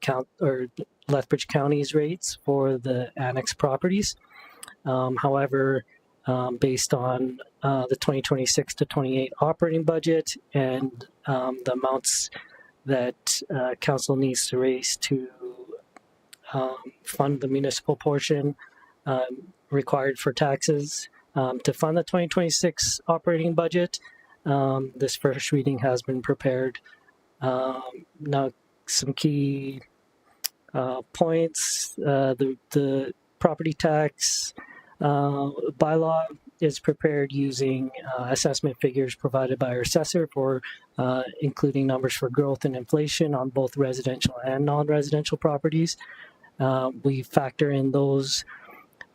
Lethbridge County's rates for the annex properties. However, based on the 2026 to 28 operating budget and the amounts that council needs to raise to fund the municipal portion required for taxes to fund the 2026 operating budget. This first reading has been prepared. Now, some key points. The property tax bylaw is prepared using assessment figures provided by our assessor for including numbers for growth and inflation on both residential and non-residential properties. We factor in those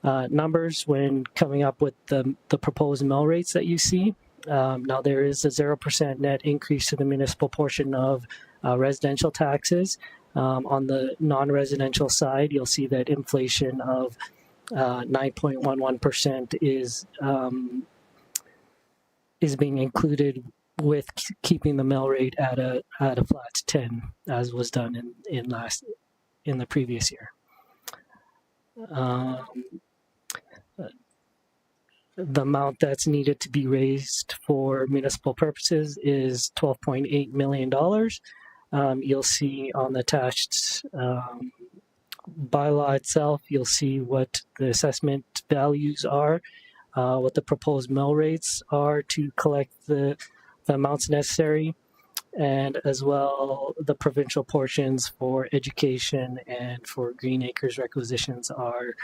numbers when coming up with the proposed mill rates that you see. Now, there is a 0% net increase to the municipal portion of residential taxes. On the non-residential side, you'll see that inflation of 9.11% is being included with keeping the mill rate at a flat 10, as was done in the previous year. The amount that's needed to be raised for municipal purposes is $12.8 million. You'll see on the attached bylaw itself, you'll see what the assessment values are, what the proposed mill rates are to collect the amounts necessary, and as well the provincial portions for education and for Green Acres requisitions are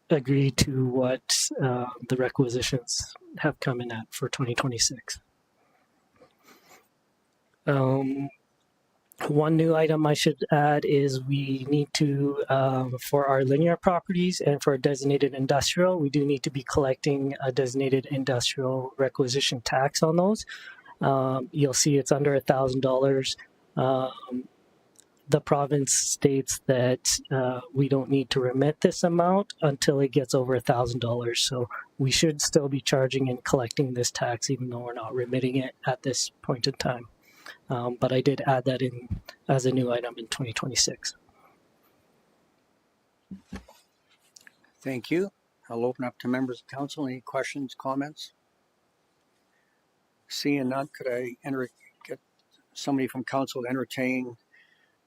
agreed to what the requisitions have come in at for 2026. One new item I should add is we need to, for our linear properties and for designated industrial, we do need to be collecting a designated industrial requisition tax on those. You'll see it's under $1,000. The province states that we don't need to remit this amount until it gets over $1,000. So we should still be charging and collecting this tax even though we're not remitting it at this point in time. But I did add that in as a new item in 2026. Thank you. I'll open up to members of council. Any questions, comments? Seeing none, could I get somebody from council to entertain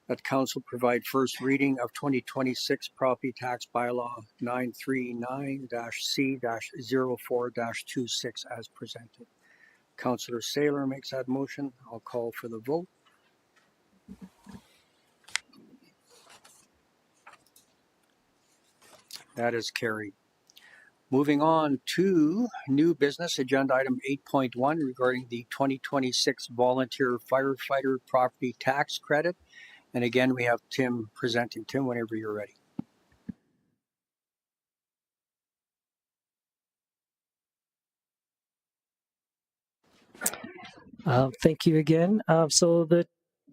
that council provide first reading of 2026 property tax bylaw 939-C-04-26 as presented? Councillor Sailer makes that motion. I'll call for the vote. That is carried. Moving on to new business, agenda item 8.1 regarding the 2026 volunteer firefighter property tax credit. And again, we have Tim presenting. Tim, whenever you're ready. Thank you again. So the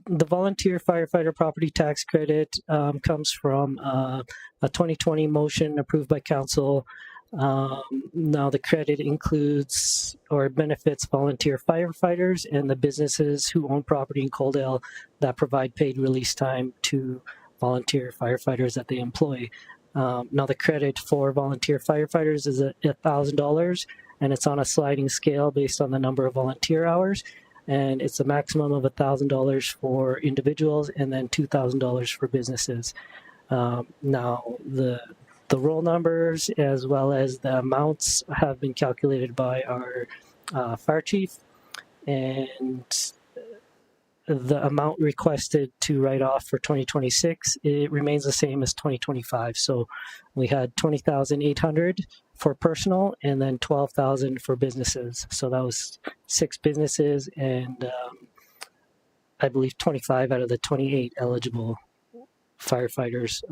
volunteer firefighter property tax credit comes from a 2020 motion approved by council. Now the credit includes or benefits volunteer firefighters and the businesses who own property in Coaldale that provide paid release time to volunteer firefighters that they employ. Now the credit for volunteer firefighters is $1,000, and it's on a sliding scale based on the number of volunteer hours. And it's a maximum of $1,000 for individuals and then $2,000 for businesses. Now, the roll numbers as well as the amounts have been calculated by our fire chief, and the amount requested to write off for 2026, it remains the same as 2025. So we had 20,800 for personal and then 12,000 for businesses. So that was 6 businesses and I believe 25 out of the 28 eligible firefighters.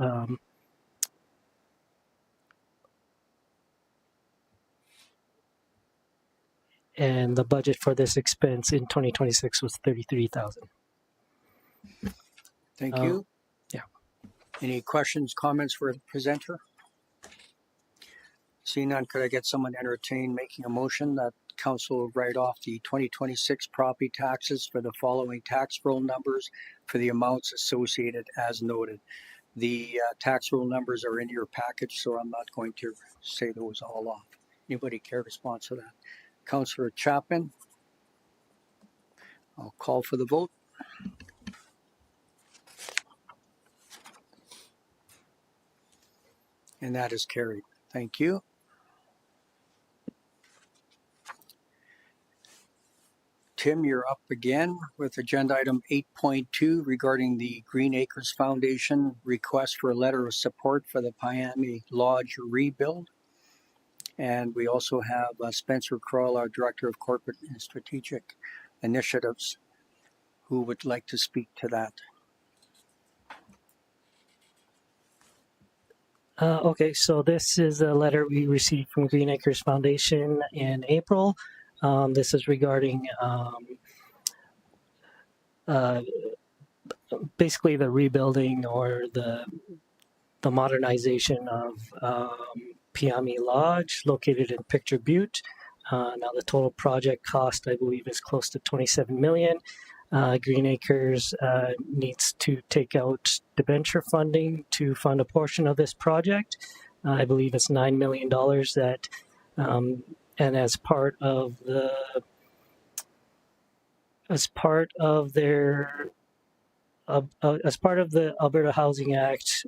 And the budget for this expense in 2026 was $33,000. Thank you. Yeah. Any questions, comments for the presenter? Seeing none, could I get someone to entertain making a motion that council write off the 2026 property taxes for the following tax roll numbers for the amounts associated as noted? The tax roll numbers are in your package, so I'm not going to say those all off. Anybody care to sponsor that? Councillor Chapman, I'll call for the vote. And that is carried. Thank you. Tim, you're up again with agenda item 8.2 regarding the Green Acres Foundation request for a letter of support for the Miami Lodge rebuild. And we also have Spencer Kroll, our Director of Corporate and Strategic Initiatives, who would like to speak to that. Okay, so this is a letter we received from Green Acres Foundation in April. This is regarding basically the rebuilding or the modernization of Miami Lodge, located in Picture Butte. Now the total project cost, I believe, is close to $27 million. Green Acres needs to take out debenture funding to fund a portion of this project. I believe it's $9 million that, and as part of the Alberta Housing Act,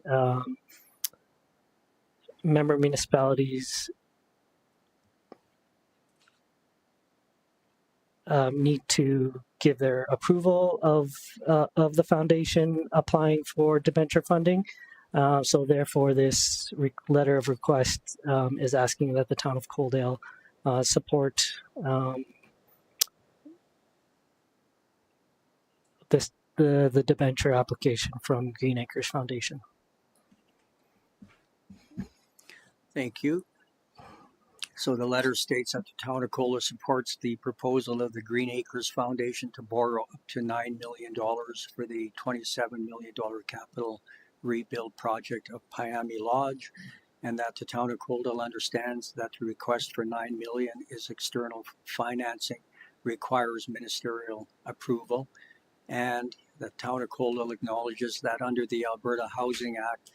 member municipalities need to give their approval of the foundation applying for debenture funding. So therefore, this letter of request is asking that the town of Coaldale support the debenture application from Green Acres Foundation. Thank you. So the letter states that the town of Coaldale supports the proposal of the Green Acres Foundation to borrow up to $9 million for the $27 million capital rebuild project of Miami Lodge, and that the town of Coaldale understands that the request for $9 million is external financing, requires ministerial approval, and the town of Coaldale acknowledges that under the Alberta Housing Act,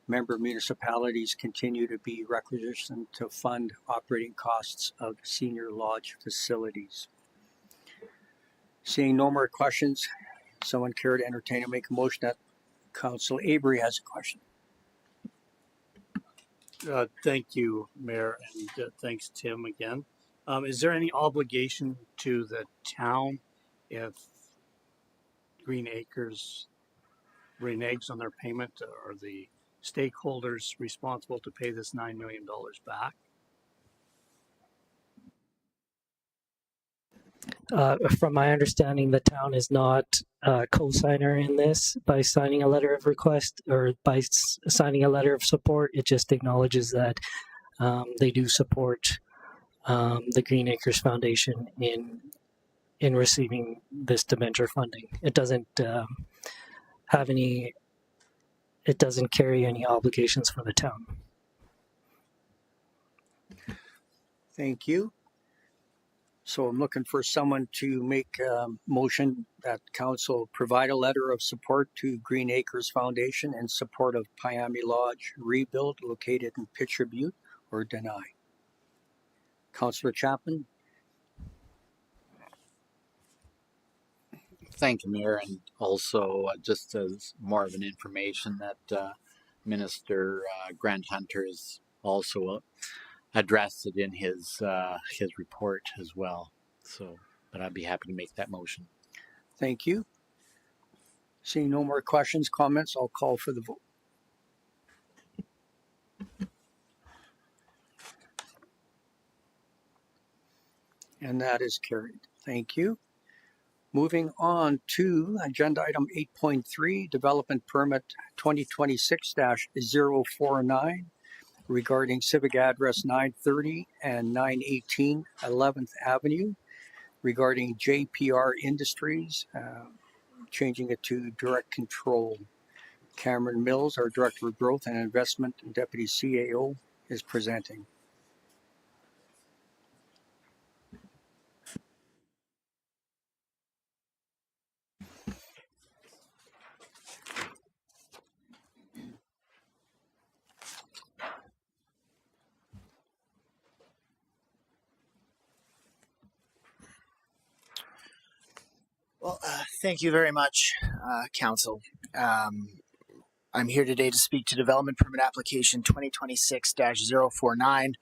member municipalities continue to be requisitioned to fund operating costs of senior lodge facilities. Seeing no more questions, someone care to entertain and make a motion that Councillor Avery has a question. Thank you, Mayor, and thanks, Tim, again. Is there any obligation to the town if Green Acres reneges on their payment, or the stakeholders responsible to pay this $9 million back? From my understanding, the town is not a co-signer in this by signing a letter of request or by signing a letter of support. It just acknowledges that they do support the Green Acres Foundation in receiving this debenture funding. It doesn't have any. It doesn't carry any obligations for the town. Thank you. So I'm looking for someone to make a motion that council provide a letter of support to Green Acres Foundation in support of Pecuniary Lodge rebuild located in Pitcher Butte, or deny. Councillor Chapman. Thank you, Mayor, and also just as more of an information that Minister Grant Hunter has also addressed it in his report as well. So, but I'd be happy to make that motion. Thank you. Seeing no more questions, comments, I'll call for the vote. And that is carried. Thank you. Moving on to agenda item 8.3, development permit 2026-049 regarding civic address 930 and 918 11th Avenue regarding JPR Industries, changing it to direct control. Cameron Mills, our Director of Growth and Investment and Deputy CAO, is presenting. Well, thank you very much, Council. I'm here today to speak to development permit application 2026-049,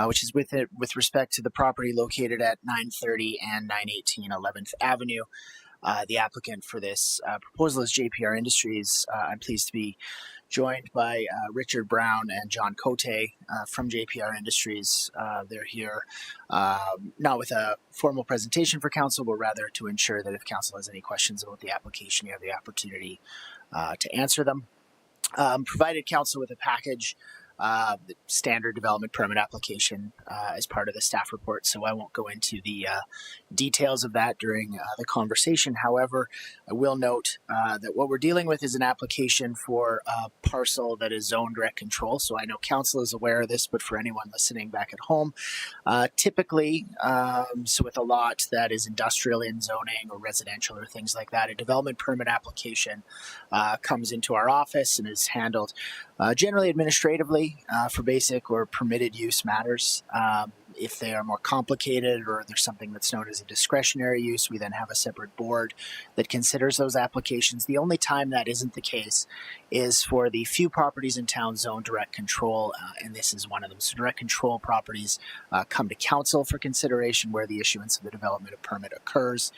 which is with respect to the property located at 930 and 918 11th Avenue. The applicant for this proposal is JPR Industries. I'm pleased to be joined by Richard Brown and John Cote from JPR Industries. They're here not with a formal presentation for council, but rather to ensure that if council has any questions about the application, you have the opportunity to answer them. Provided council with a package, the standard development permit application as part of the staff report, so I won't go into the details of that during the conversation. However, I will note that what we're dealing with is an application for a parcel that is zone direct control. So I know council is aware of this, but for anyone listening back at home, typically, so with a lot that is industrial in zoning or residential or things like that, a development permit application comes into our office and is handled generally administratively for basic or permitted use matters. If they are more complicated or there's something that's known as a discretionary use, we then have a separate board that considers those applications. The only time that isn't the case is for the few properties in town zone direct control, and this is one of them. So direct control properties come to council for consideration where the issuance of the development of permit occurs.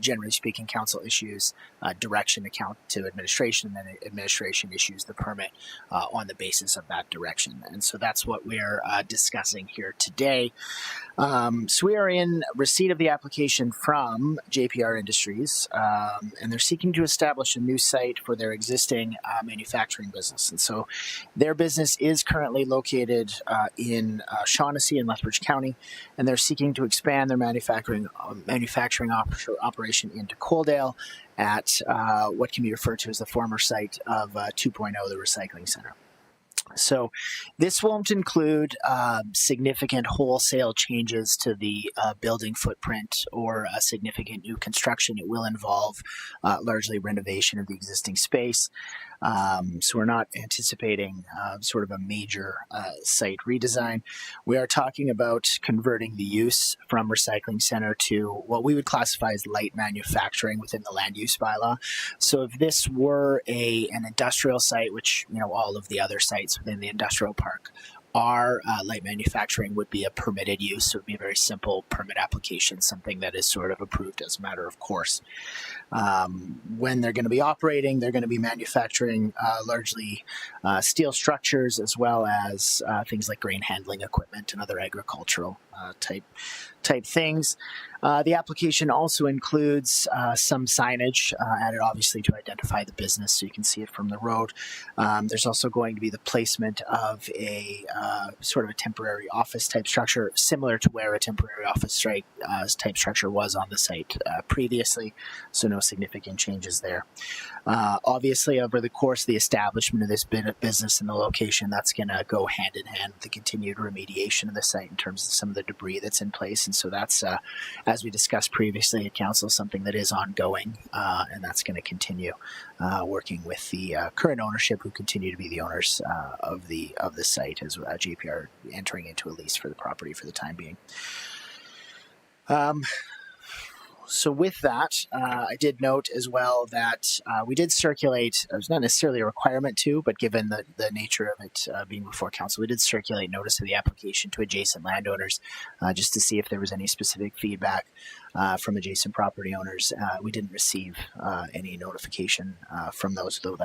Generally speaking, council issues direction to administration, and then administration issues the permit on the basis of that direction. And so that's what we're discussing here today. So we are in receipt of the application from JPR Industries, and they're seeking to establish a new site for their existing manufacturing business. And so their business is currently located in Shaughnessy in Lethbridge County, and they're seeking to expand their manufacturing operation into Coaldale at what can be referred to as the former site of 2.0, the recycling center. So this won't include significant wholesale changes to the building footprint or a significant new construction. It will involve largely renovation of the existing space. So we're not anticipating sort of a major site redesign. We are talking about converting the use from recycling center to what we would classify as light manufacturing within the land use bylaw. So if this were an industrial site, which all of the other sites within the industrial park are, light manufacturing would be a permitted use. So it would be a very simple permit application, something that is sort of approved as a matter of course. When they're going to be operating, they're going to be manufacturing largely steel structures as well as things like grain handling equipment and other agricultural type things. The application also includes some signage added, obviously, to identify the business so you can see it from the road. There's also going to be the placement of a sort of a temporary office type structure, similar to where a temporary office type structure was on the site previously, so no significant changes there. Obviously, over the course of the establishment of this business in the location, that's going to go hand in hand with the continued remediation of the site in terms of some of the debris that's in place. And so that's, as we discussed previously at council, something that is ongoing, and that's going to continue working with the current ownership, who continue to be the owners of the site, as JPR entering into a lease for the property for the time being. So with that, I did note as well that we did circulate, it was not necessarily a requirement to, but given the nature of it being before council, we did circulate notice of the application to adjacent landowners just to see if there was any specific feedback from adjacent property owners. We didn't receive any notification from those, though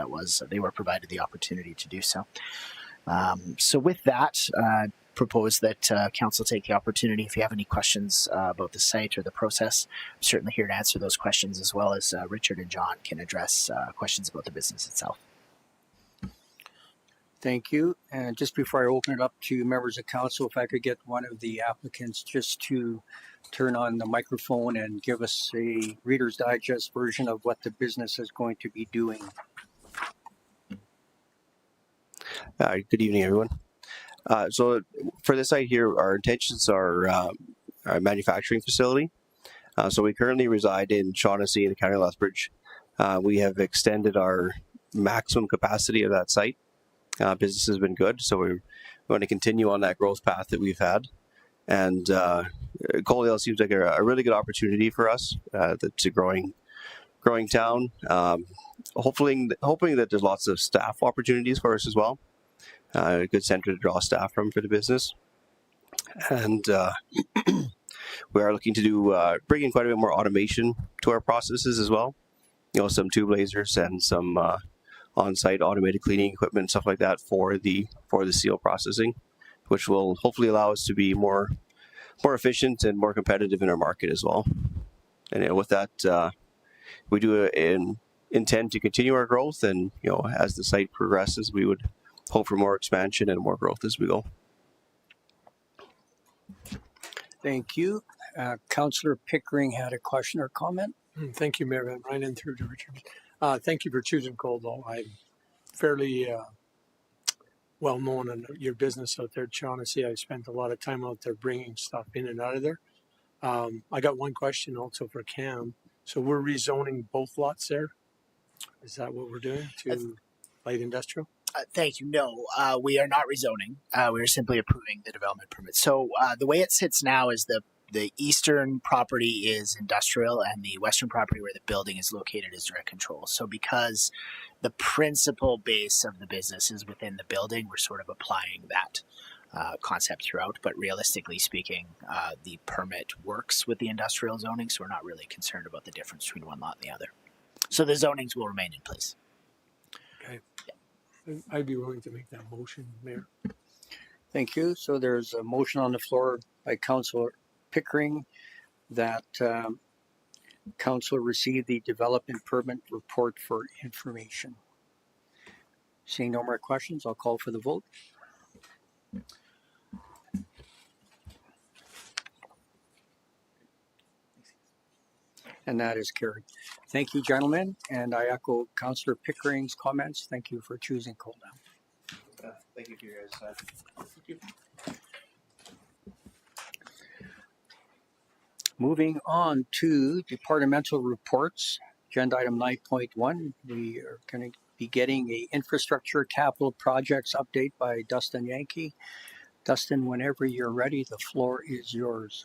they were provided the opportunity to do so. So with that, propose that council take the opportunity, if you have any questions about the site or the process, I'm certainly here to answer those questions, as well as Richard and John can address questions about the business itself. Thank you. And just before I open it up to members of council, if I could get one of the applicants just to turn on the microphone and give us a Reader's Digest version of what the business is going to be doing. Good evening, everyone. So for this site here, our intentions are a manufacturing facility. So we currently reside in Shaughnessy in the County of Lethbridge. We have extended our maximum capacity of that site. Business has been good, so we're going to continue on that growth path that we've had. And Coaldale seems like a really good opportunity for us. It's a growing town. Hoping that there's lots of staff opportunities for us as well. A good center to draw staff from for the business. And we are looking to bring in quite a bit more automation to our processes as well. Some tube lasers and some on-site automated cleaning equipment and stuff like that for the seal processing, which will hopefully allow us to be more efficient and more competitive in our market as well. And with that, we do intend to continue our growth, and as the site progresses, we would hope for more expansion and more growth as we go. Thank you. Councillor Pickering had a question or comment. Thank you, Mayor Van Rijn, and through to Richard. Thank you for choosing Coldwell. I'm fairly well known in your business out there at Shaughnessy. I spent a lot of time out there bringing stuff in and out of there. I got one question also for Cam. So we're rezoning both lots there? Is that what we're doing to light industrial? Thank you. No, we are not rezoning. We are simply approving the development permit. So the way it sits now is the eastern property is industrial, and the western property where the building is located is direct control. So because the principal base of the business is within the building, we're sort of applying that concept throughout. But realistically speaking, the permit works with the industrial zoning, so we're not really concerned about the difference between one lot and the other. So the zonings will remain in place. Okay. I'd be willing to make that motion, Mayor. Thank you. So there's a motion on the floor by Councillor Pickering that council receive the development permit report for information. Seeing no more questions, I'll call for the vote. And that is carried. Thank you, gentlemen. And I echo Councillor Pickering's comments. Thank you for choosing Coldwell. Thank you for your guys' time. Thank you. Moving on to departmental reports, agenda item 9.1. We are going to be getting a infrastructure capital projects update by Dustin Yankee. Dustin, whenever you're ready, the floor is yours.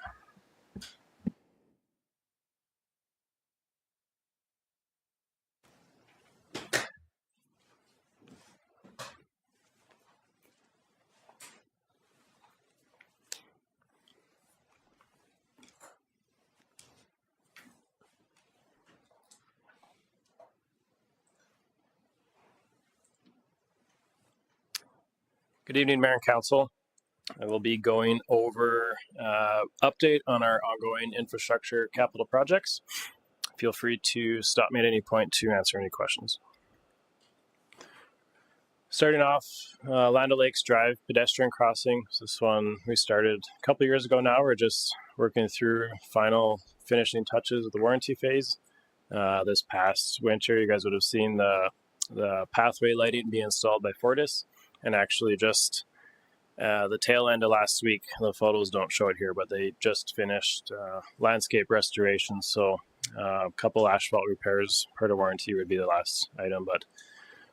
Good evening, Mayor and Council. I will be going over update on our ongoing infrastructure capital projects. Feel free to stop me at any point to answer any questions. Starting off, Land O'Lakes Drive pedestrian crossing. So this one we started a couple years ago now. We're just working through final finishing touches of the warranty phase. This past winter, you guys would have seen the pathway lighting be installed by Fortis, and actually just the tail end of last week, the photos don't show it here, but they just finished landscape restoration. So a couple asphalt repairs, part of warranty would be the last item, but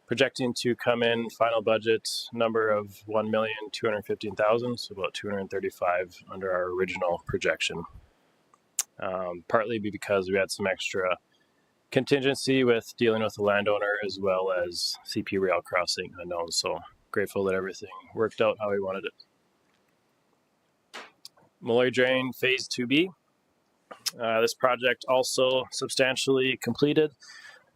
projecting to come in final budget number of $1,215,000, so about 235 under our original projection. Partly because we had some extra contingency with dealing with the landowner as well as CP rail crossing unknown. So grateful that everything worked out how we wanted it. Malloy Drain Phase 2B. This project also substantially completed.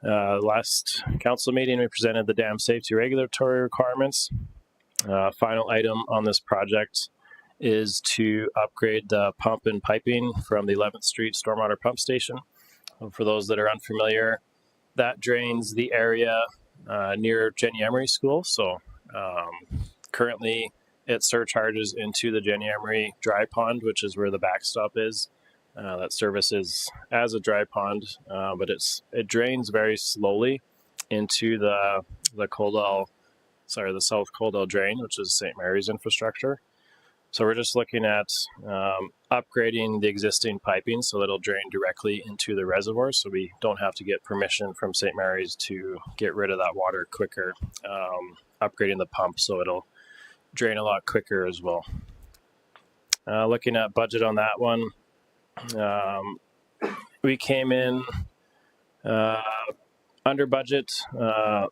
Last council meeting, we presented the dam safety regulatory requirements. Final item on this project is to upgrade the pump and piping from the 11th Street Stormwater Pump Station. For those that are unfamiliar, that drains the area near Jenny Emery School. So currently it surcharges into the Jenny Emery dry pond, which is where the backstop is. That services as a dry pond, but it drains very slowly into the South Coldell drain, which is St. Mary's infrastructure. So we're just looking at upgrading the existing piping so that it'll drain directly into the reservoir, so we don't have to get permission from St. Mary's to get rid of that water quicker. Upgrading the pump so it'll drain a lot quicker as well. Looking at budget on that one, we came in under budget.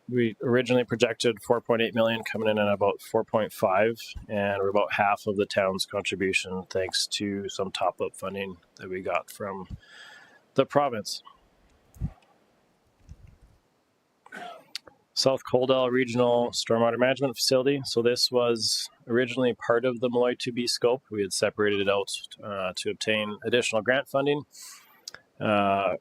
We originally projected 4.8 million, coming in at about 4.5, and we're about half of the town's contribution thanks to some top-up funding that we got from the province. South Coldell Regional Stormwater Management Facility. So this was originally part of the Malloy 2B scope. We had separated it out to obtain additional grant funding.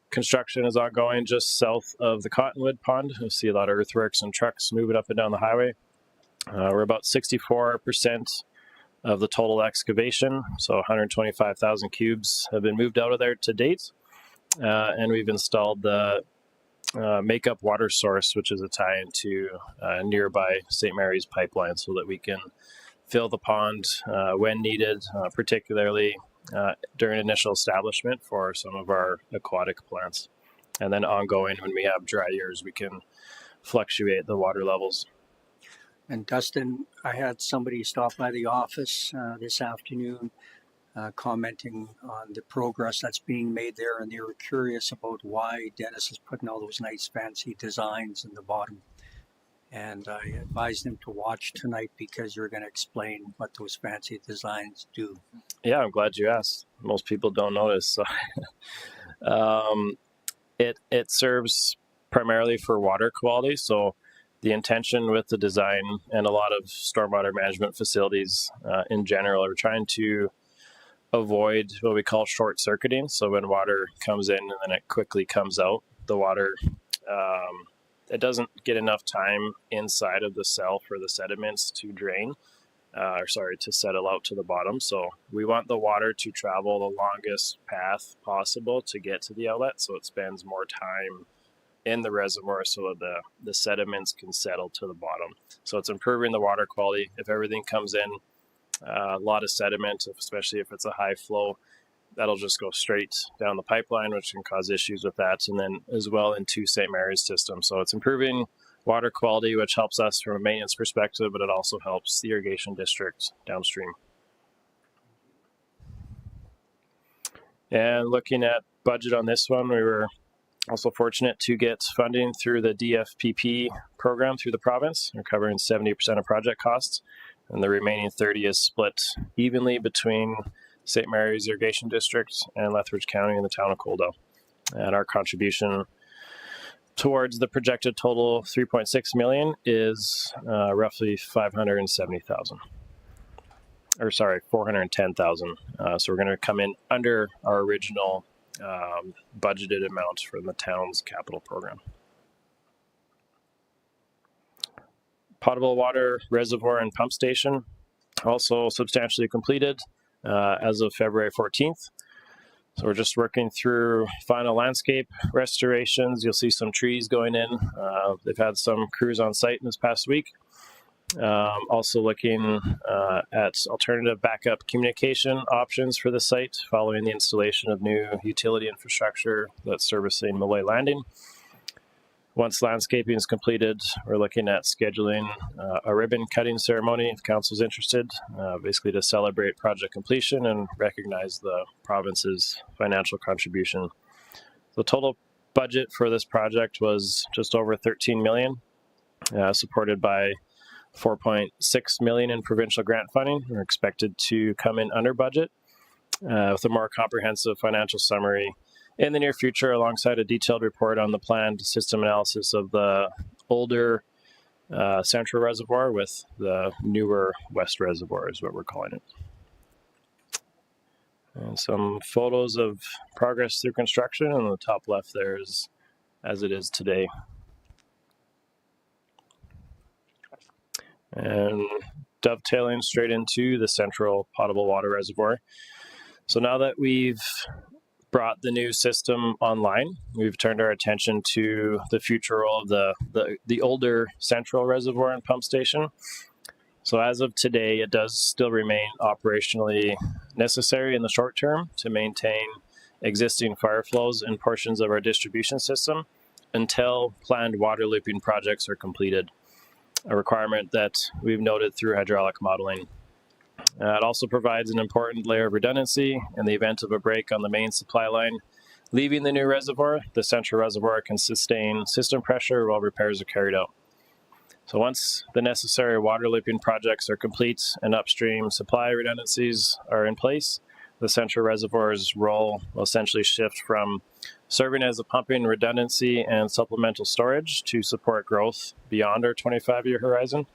Construction is ongoing just south of the Cottonwood Pond. You'll see a lot of earthworks and trucks moving up and down the highway. We're about 64% of the total excavation, so 125,000 cubes have been moved out of there to date. And we've installed the makeup water source, which is a tie into nearby St. Mary's pipeline so that we can fill the pond when needed, particularly during initial establishment for some of our aquatic plants. And then ongoing, when we have dry years, we can fluctuate the water levels. And Dustin, I had somebody stop by the office this afternoon commenting on the progress that's being made there, and they were curious about why Dennis is putting all those nice fancy designs in the bottom. And I advised him to watch tonight because you're going to explain what those fancy designs do. Yeah, I'm glad you asked. Most people don't notice. So. It serves primarily for water quality. So the intention with the design and a lot of stormwater management facilities in general are trying to avoid what we call short circuiting. So when water comes in and then it quickly comes out, the water, it doesn't get enough time inside of the cell for the sediments to drain, to settle out to the bottom. So we want the water to travel the longest path possible to get to the outlet, so it spends more time in the reservoir so the sediments can settle to the bottom. So it's improving the water quality. If everything comes in, a lot of sediment, especially if it's a high flow, that'll just go straight down the pipeline, which can cause issues with that, and then as well into St. Mary's system. So it's improving water quality, which helps us from a maintenance perspective, but it also helps the irrigation district downstream. And looking at budget on this one, we were also fortunate to get funding through the DFPP program through the province. We're covering 70% of project costs, and the remaining 30% is split evenly between St. Mary's Irrigation District and Lethbridge County and the town of Coldell. And our contribution towards the projected total 3.6 million is roughly 570,000. Or sorry, 410,000. So we're going to come in under our original budgeted amount for the town's capital program. Potable water reservoir and pump station also substantially completed as of February 14th. So we're just working through final landscape restorations. You'll see some trees going in. They've had some crews on site in this past week. Also looking at alternative backup communication options for the site following the installation of new utility infrastructure that's servicing Malloy Landing. Once landscaping is completed, we're looking at scheduling a ribbon cutting ceremony if council's interested, basically to celebrate project completion and recognize the province's financial contribution. The total budget for this project was just over 13 million, supported by 4.6 million in provincial grant funding. We're expected to come in under budget with a more comprehensive financial summary in the near future, alongside a detailed report on the planned system analysis of the older central reservoir with the newer west reservoir is what we're calling it. And some photos of progress through construction on the top left there is as it is today. And dovetailing straight into the central potable water reservoir. So now that we've brought the new system online, we've turned our attention to the future role of the older central reservoir and pump station. So as of today, it does still remain operationally necessary in the short term to maintain existing fire flows in portions of our distribution system until planned water looping projects are completed, a requirement that we've noted through hydraulic modeling. It also provides an important layer of redundancy in the event of a break on the main supply line. Leaving the new reservoir, the central reservoir can sustain system pressure while repairs are carried out. So once the necessary water looping projects are complete and upstream supply redundancies are in place, the central reservoir's role will essentially shift from serving as a pumping redundancy and supplemental storage to support growth beyond our 25-year horizon.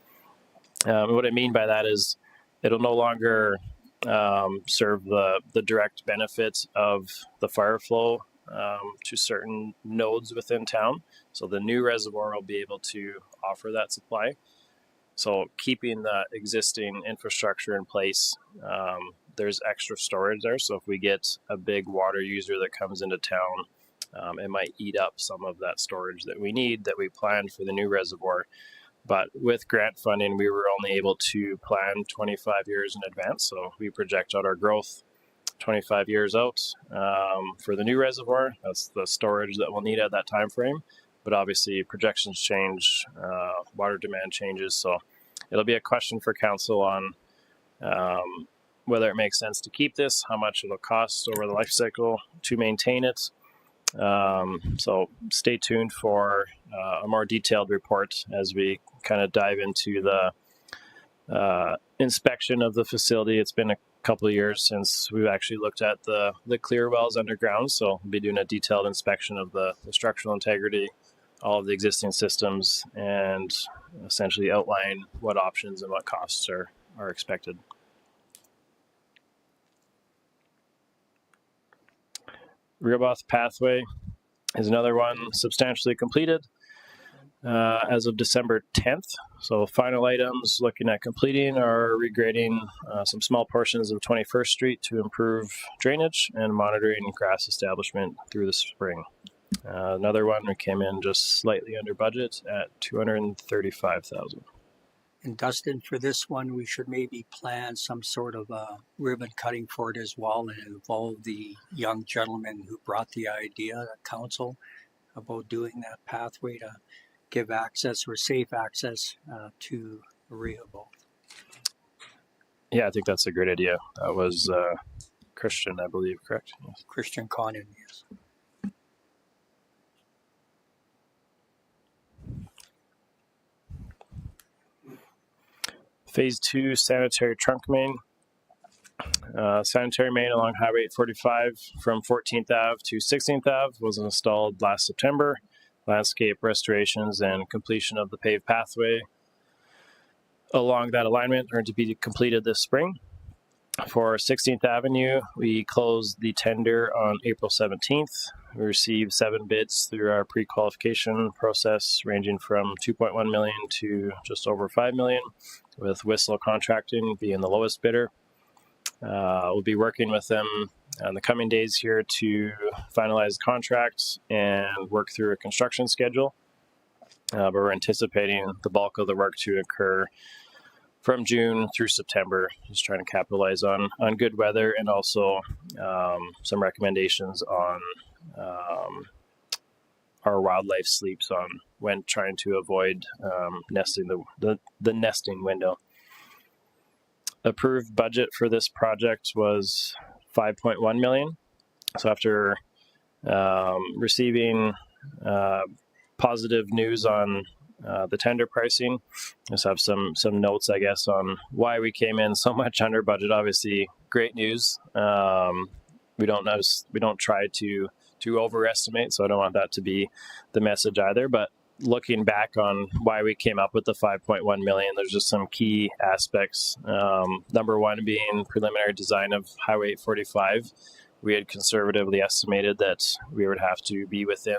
What I mean by that is it'll no longer serve the direct benefits of the fire flow to certain nodes within town. So the new reservoir will be able to offer that supply. So keeping the existing infrastructure in place, there's extra storage there. So if we get a big water user that comes into town, it might eat up some of that storage that we need that we planned for the new reservoir. But with grant funding, we were only able to plan 25 years in advance. So we project out our growth 25 years out for the new reservoir. That's the storage that we'll need at that time frame. But obviously projections change, water demand changes. So it'll be a question for council on whether it makes sense to keep this, how much it'll cost over the life cycle to maintain it. So stay tuned for a more detailed report as we kind of dive into the inspection of the facility. It's been a couple of years since we've actually looked at the clear wells underground, so we'll be doing a detailed inspection of the structural integrity, all of the existing systems, and essentially outline what options and what costs are expected. Rehoboth Pathway is another one substantially completed as of December 10th. So final items looking at completing are regrading some small portions of 21st Street to improve drainage and monitoring grass establishment through the spring. Another one, we came in just slightly under budget at 235,000. And Dustin, for this one, we should maybe plan some sort of a ribbon cutting for it as well and involve the young gentleman who brought the idea to council about doing that pathway to give access or safe access to Rehoboth. Yeah, I think that's a great idea. That was Christian, I believe, correct? Yes. Christian Conan, yes. Phase 2 sanitary trunk main. Sanitary main along Highway 845 from 14th Ave to 16th Ave was installed last September. landscape restorations and completion of the paved pathway along that alignment are to be completed this spring. For 16th Avenue, we closed the tender on April 17th. We received 7 bids through our pre-qualification process, ranging from 2.1 million to just over 5 million, with Whistle Contracting being the lowest bidder. We'll be working with them in the coming days here to finalize contracts and work through a construction schedule. But we're anticipating the bulk of the work to occur from June through September, just trying to capitalize on good weather, and also some recommendations on our wildlife sleeps on when trying to avoid nesting the nesting window. Approved budget for this project was 5.1 million. So after receiving positive news on the tender pricing, just have some notes, I guess, on why we came in so much under budget. Obviously, great news. We don't try to overestimate, so I don't want that to be the message either. But looking back on why we came up with the 5.1 million, there's just some key aspects. Number one being preliminary design of Highway 45. We had conservatively estimated that we would have to be within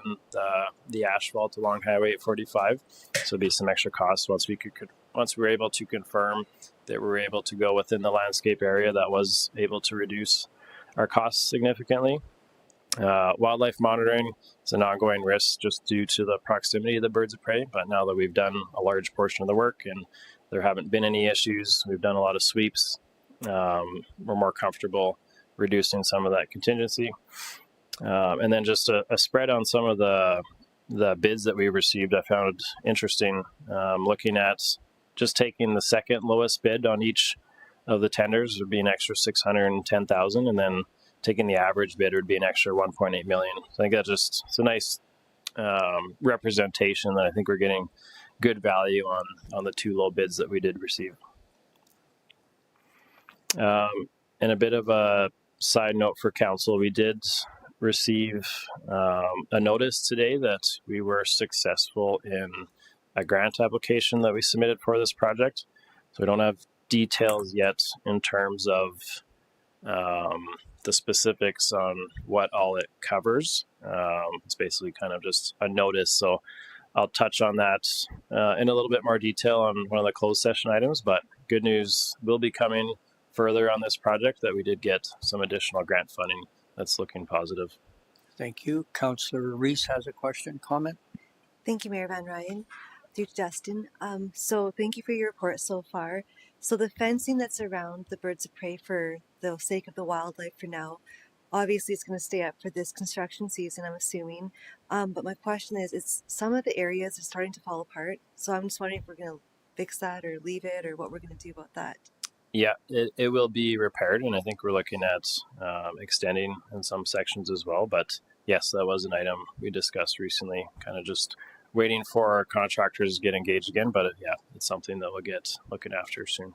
the asphalt along Highway 45, so it'd be some extra costs once we were able to confirm that we were able to go within the landscape area. That was able to reduce our costs significantly. Wildlife monitoring is an ongoing risk just due to the proximity of the birds of prey, but now that we've done a large portion of the work and there haven't been any issues, we've done a lot of sweeps, we're more comfortable reducing some of that contingency. And then just a spread on some of the bids that we received, I found interesting, looking at just taking the second lowest bid on each of the tenders would be an extra 610,000, and then taking the average bid would be an extra 1.8 million. So I think it's a nice representation that I think we're getting good value on the 2 low bids that we did receive. And a bit of a side note for council, we did receive a notice today that we were successful in a grant application that we submitted for this project. So we don't have details yet in terms of the specifics on what all it covers. It's basically kind of just a notice. So I'll touch on that in a little bit more detail on one of the closed session items, but good news will be coming further on this project that we did get some additional grant funding that's looking positive. Thank you. Councillor Reese has a question, comment? Thank you, Mayor Van Rijn. Through to Justin. So thank you for your report so far. So the fencing that's around the birds of prey, for the sake of the wildlife for now, obviously it's going to stay up for this construction season, I'm assuming. But my question is some of the areas are starting to fall apart. So I'm just wondering if we're going to fix that or leave it, or what we're going to do about that. Yeah, it will be repaired, and I think we're looking at extending in some sections as well. But yes, that was an item we discussed recently, kind of just waiting for our contractors to get engaged again. But yeah, it's something that we'll get looking after soon.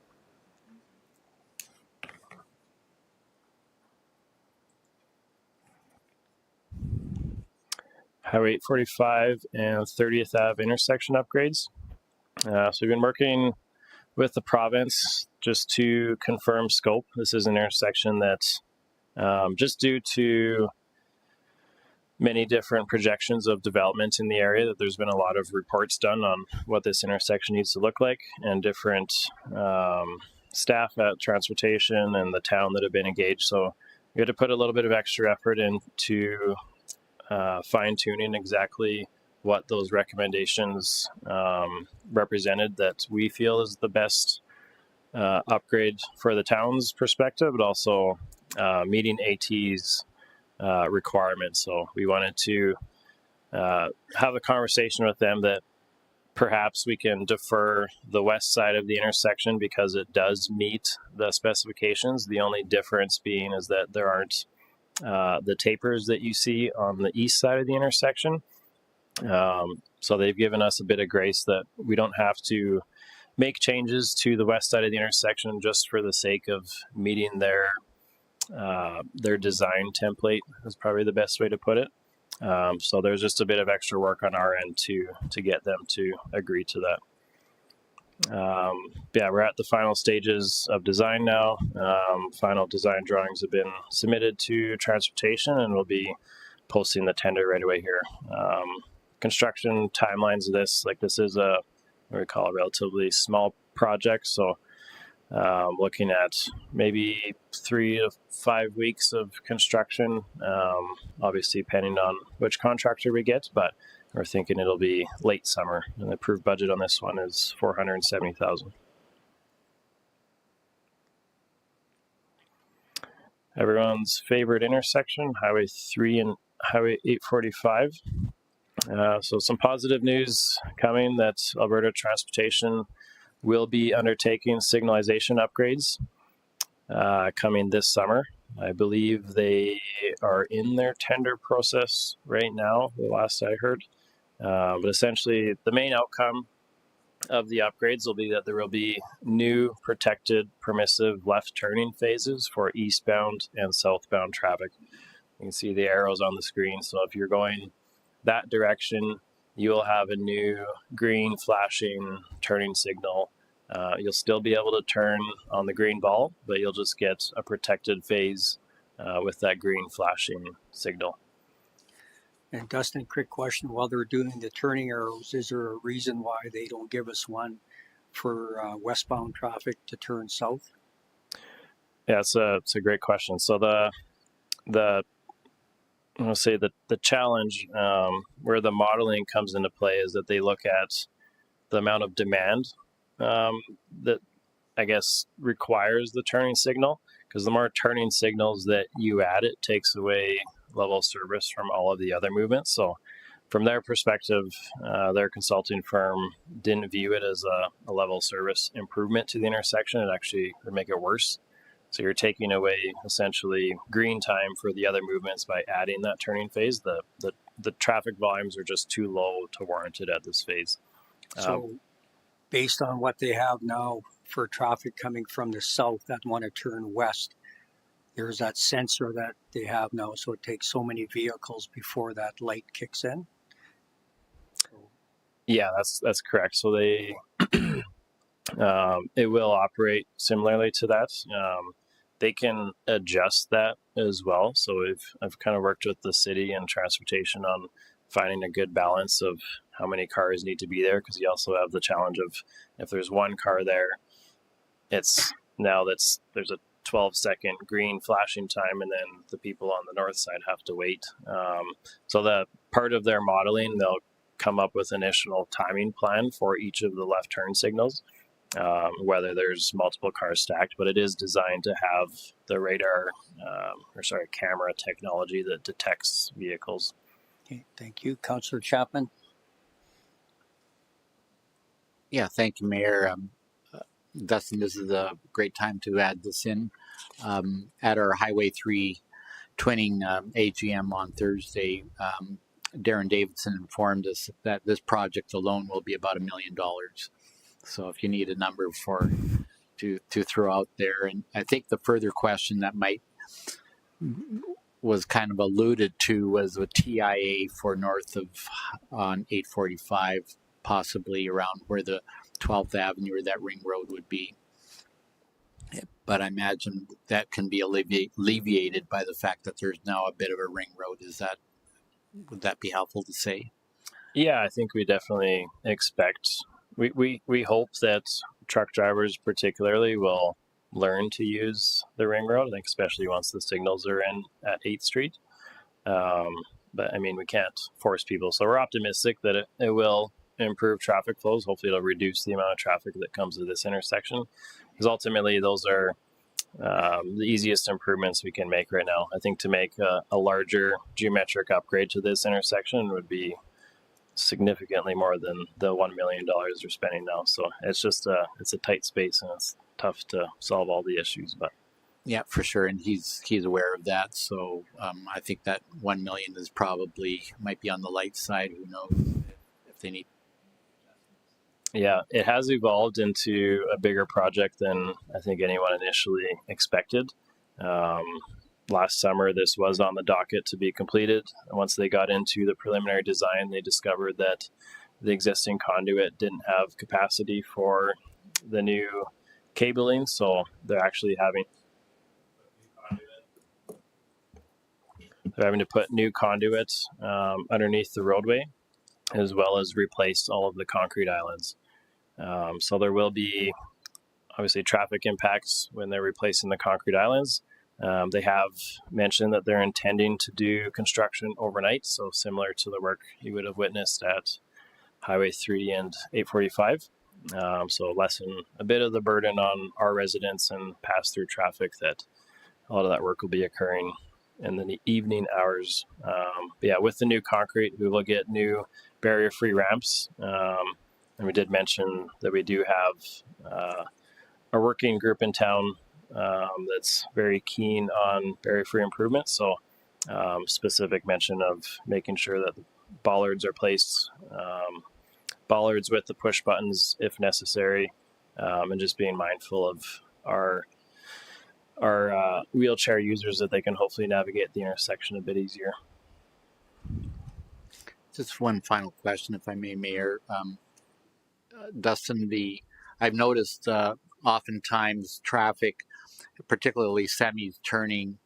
Highway 45 and 30th Ave intersection upgrades. So we've been working with the province just to confirm scope. This is an intersection that just due to many different projections of development in the area, that there's been a lot of reports done on what this intersection needs to look like, and different staff at transportation and the town that have been engaged. So we had to put a little bit of extra effort into fine-tuning exactly what those recommendations represented that we feel is the best upgrade for the town's perspective, but also meeting AT's requirements. So we wanted to have a conversation with them that perhaps we can defer the west side of the intersection because it does meet the specifications. The only difference being is that there aren't the tapers that you see on the east side of the intersection. So they've given us a bit of grace that we don't have to make changes to the west side of the intersection just for the sake of meeting their design template is probably the best way to put it. So there's just a bit of extra work on our end to get them to agree to that. Yeah, we're at the final stages of design now. Final design drawings have been submitted to transportation, and we'll be posting the tender right away here. Construction timelines of this, like this is what we call a relatively small project, so looking at maybe 3 to 5 weeks of construction, obviously depending on which contractor we get, but we're thinking it'll be late summer, and the approved budget on this one is $470,000. Everyone's favorite intersection, Highway 3 and Highway 845. So some positive news coming that Alberta Transportation will be undertaking signalization upgrades coming this summer. I believe they are in their tender process right now, the last I heard. But essentially, the main outcome of the upgrades will be that there will be new protected permissive left turning phases for eastbound and southbound traffic. You can see the arrows on the screen. So if you're going that direction, you will have a new green flashing turning signal. You'll still be able to turn on the green ball, but you'll just get a protected phase with that green flashing signal. And Dustin, quick question: while they're doing the turning arrows, is there a reason why they don't give us one for westbound traffic to turn south? Yeah, it's a great question. So the challenge where the modeling comes into play is that they look at the amount of demand that I guess requires the turning signal, because the more turning signals that you add, it takes away level of service from all of the other movements. So from their perspective, their consulting firm didn't view it as a level of service improvement to the intersection. It actually would make it worse. So you're taking away essentially green time for the other movements by adding that turning phase. The traffic volumes are just too low to warrant it at this phase. So based on what they have now for traffic coming from the south that want to turn west, there's that sensor that they have now, so it takes so many vehicles before that light kicks in. Yeah, that's correct. So they it will operate similarly to that. They can adjust that as well. So I've kind of worked with the city and transportation on finding a good balance of how many cars need to be there, because you also have the challenge of if there's one car there, there's a 12-second green flashing time, and then the people on the north side have to wait. So that part of their modeling, they'll come up with an initial timing plan for each of the left turn signals, whether there's multiple cars stacked, but it is designed to have the camera technology that detects vehicles. Okay, thank you. Councillor Chapman. Yeah, thank you, Mayor. Dustin, this is a great time to add this in. At our Highway 3 twinning AGM on Thursday, Darren Davidson informed us that this project alone will be about $1 million. So if you need a number to throw out there, and I think the further question that was kind of alluded to was a TIA for north of on 845, possibly around where the 12th Avenue or that ring road would be. But I imagine that can be alleviated by the fact that there's now a bit of a ring road. Would that be helpful to say? Yeah, I think we definitely expect, we hope that truck drivers particularly will learn to use the ring road, I think especially once the signals are in at 8th Street. But I mean, we can't force people. So we're optimistic that it will improve traffic flows. Hopefully it'll reduce the amount of traffic that comes to this intersection, because ultimately those are the easiest improvements we can make right now. I think to make a larger geometric upgrade to this intersection would be significantly more than the $1 million we're spending now. So it's just it's a tight space, and it's tough to solve all the issues. But yeah, for sure, and he's aware of that. So I think that $1 million is might be on the light side. Who knows if they need. Yeah, it has evolved into a bigger project than I think anyone initially expected. last summer, this was on the docket to be completed. And once they got into the preliminary design, they discovered that the existing conduit didn't have capacity for the new cabling, so they're actually having to put new conduits underneath the roadway, as well as replace all of the concrete islands. So there will be obviously traffic impacts when they're replacing the concrete islands. They have mentioned that they're intending to do construction overnight, so similar to the work you would have witnessed at Highway 3 and 845. So lessen a bit of the burden on our residents and pass-through traffic, that a lot of that work will be occurring in the evening hours. But yeah, with the new concrete, we will get new barrier-free ramps. And we did mention that we do have a working group in town that's very keen on barrier-free improvements. So specific mention of making sure that the bollards are placed, bollards with the push buttons if necessary, and just being mindful of our wheelchair users, that they can hopefully navigate the intersection a bit easier. Just one final question, if I may, Mayor. Dustin, I've noticed oftentimes traffic, particularly semis, turning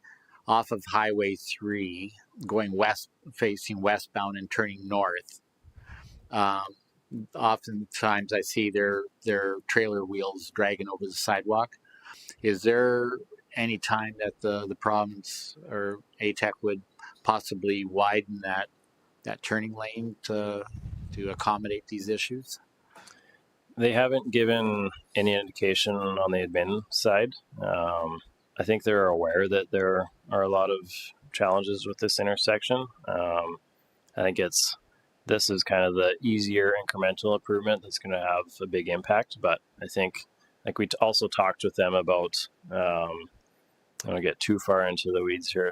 off of Highway 3, going west, facing westbound and turning north. Oftentimes I see their trailer wheels dragging over the sidewalk. Is there any time that the province or ATEC would possibly widen that turning lane to accommodate these issues? They haven't given any indication on the admin side. I think they're aware that there are a lot of challenges with this intersection. I think this is kind of the easier incremental improvement that's going to have a big impact. But I think, like, we also talked with them about, I don't get too far into the weeds here,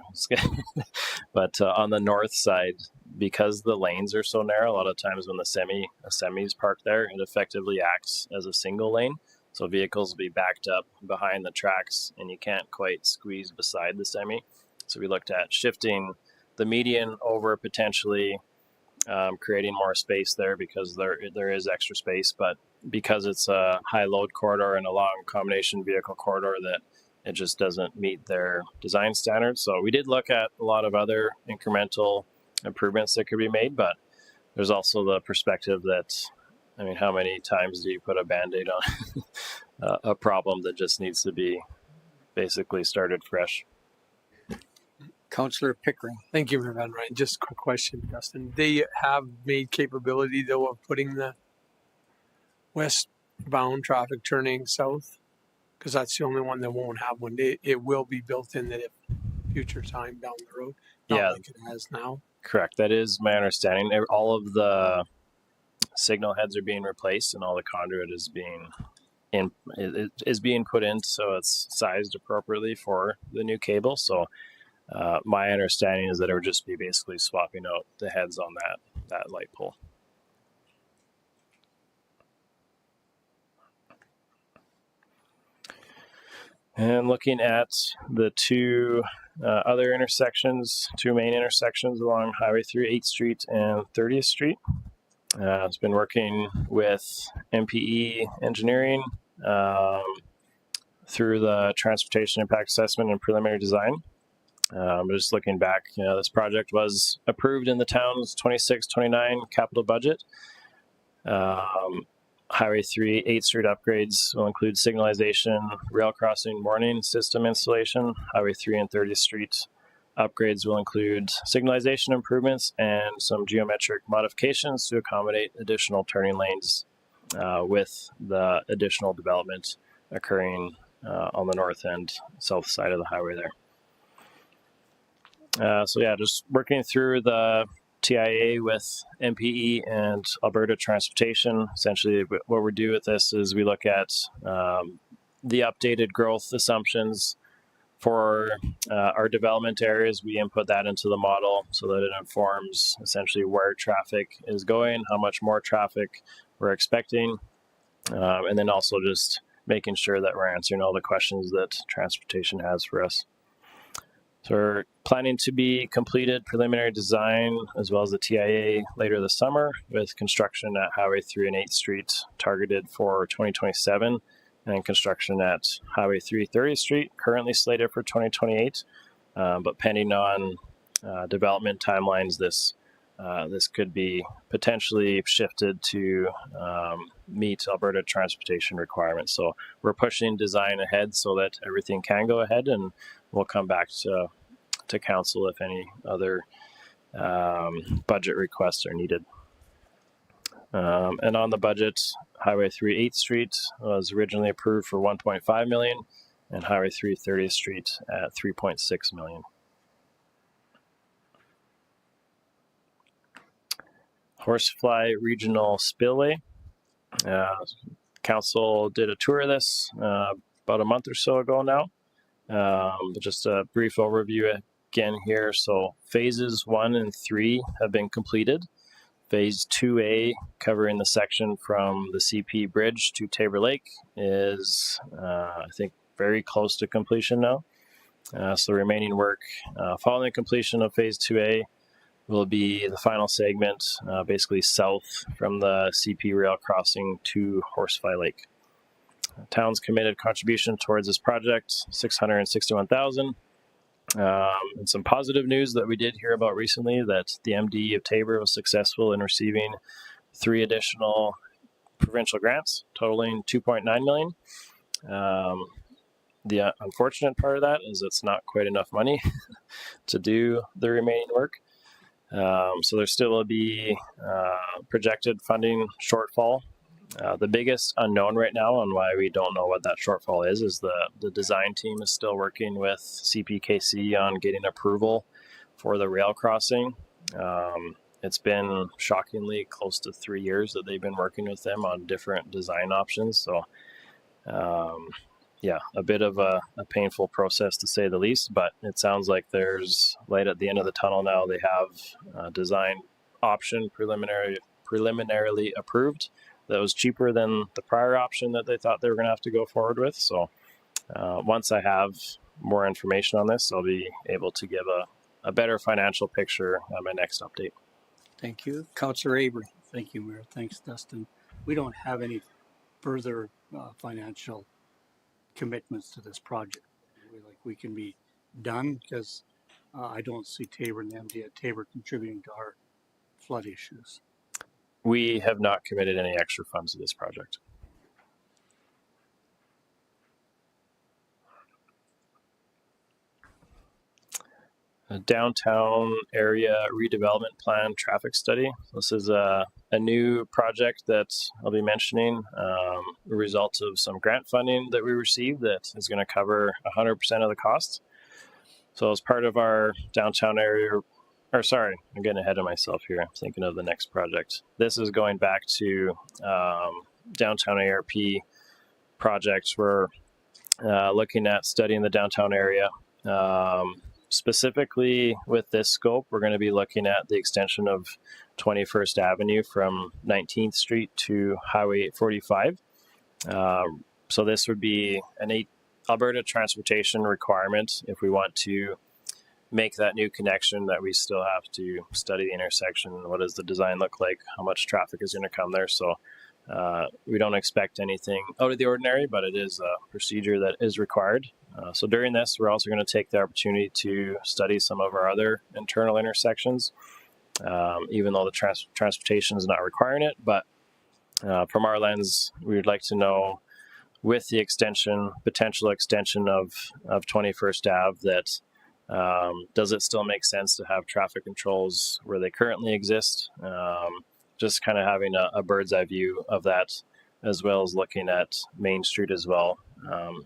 but on the north side, because the lanes are so narrow, a lot of times when a semi's parked there, it effectively acts as a single lane. So vehicles will be backed up behind the tracks, and you can't quite squeeze beside the semi. So we looked at shifting the median over, potentially creating more space there, because there is extra space, but because it's a high load corridor and a long combination vehicle corridor, that it just doesn't meet their design standards. So we did look at a lot of other incremental improvements that could be made, but there's also the perspective that, I mean, how many times do you put a Band-Aid on a problem that just needs to be basically started fresh? Councillor Pickering. Thank you, Mayor Van Rijn. Just a quick question, Dustin. They have made capability, though, of putting the westbound traffic turning south, because that's the only one that won't have one. It will be built in that if future time down the road, not like it has now. Correct. That is my understanding. All of the signal heads are being replaced, and all the conduit is being put in, so it's sized appropriately for the new cable. So my understanding is that it would just be basically swapping out the heads on that light pole. And looking at the two other intersections, two main intersections along Highway 3, 8th Street and 30th Street. It's been working with MPE Engineering through the Transportation Impact Assessment and Preliminary Design. Just looking back, this project was approved in the town's 26-29 capital budget. Highway 3, 8th Street upgrades will include signalization, rail crossing warning system installation. Highway 3 and 30th Street upgrades will include signalization improvements and some geometric modifications to accommodate additional turning lanes with the additional development occurring on the north and south side of the highway there. So yeah, just working through the TIA with MPE and Alberta Transportation. Essentially, what we do with this is we look at the updated growth assumptions for our development areas. We input that into the model so that it informs essentially where traffic is going, how much more traffic we're expecting, and then also just making sure that we're answering all the questions that transportation has for us. So we're planning to be completed preliminary design as well as the TIA later this summer, with construction at Highway 3 and 8th Street targeted for 2027, and construction at Highway 3 30th Street currently slated for 2028. But pending on development timelines, this could be potentially shifted to meet Alberta transportation requirements. So we're pushing design ahead so that everything can go ahead, and we'll come back to council if any other budget requests are needed. And on the budget, Highway 3 8th Street was originally approved for 1.5 million, and Highway 3 30th Street at 3.6 million. Horsefly Regional Spillway. Council did a tour of this about a month or so ago now. Just a brief overview again here. So phases 1 and 3 have been completed. Phase 2A, covering the section from the CP Bridge to Tabor Lake, is I think very close to completion now. So the remaining work following completion of Phase 2A will be the final segment, basically south from the CP rail crossing to Horsefly Lake. Town's committed contribution towards this project, $661,000. And some positive news that we did hear about recently, that the MD of Tabor was successful in receiving 3 additional provincial grants totaling $2.9 million. The unfortunate part of that is it's not quite enough money to do the remaining work. So there still will be projected funding shortfall. The biggest unknown right now on why we don't know what that shortfall is the design team is still working with CPKC on getting approval for the rail crossing. It's been shockingly close to 3 years that they've been working with them on different design options. So yeah, a bit of a painful process to say the least, but it sounds like there's light at the end of the tunnel now. They have a design option preliminarily approved that was cheaper than the prior option that they thought they were going to have to go forward with. So once I have more information on this, I'll be able to give a better financial picture on my next update. Thank you. Councillor Avery. Thank you, Mayor. Thanks, Dustin. We don't have any further financial commitments to this project. We can be done, because I don't see Tabor and the MD at Tabor contributing to our flood issues. We have not committed any extra funds to this project. A downtown area redevelopment plan traffic study. This is a new project that I'll be mentioning, a result of some grant funding that we received that is going to cover 100% of the costs. So as part of our downtown area, or sorry, I'm getting ahead of myself here. I'm thinking of the next project. This is going back to downtown ARP projects. We're looking at studying the downtown area. Specifically with this scope, we're going to be looking at the extension of 21st Avenue from 19th Street to Highway 845. So this would be an Alberta transportation requirement if we want to make that new connection, that we still have to study the intersection. What does the design look like? How much traffic is going to come there? So we don't expect anything out of the ordinary, but it is a procedure that is required. So during this, we're also going to take the opportunity to study some of our other internal intersections, even though the transportation is not requiring it. But from our lens, we would like to know, with the potential extension of 21st Ave, that does it still make sense to have traffic controls where they currently exist? Just kind of having a bird's eye view of that, as well as looking at Main Street as well.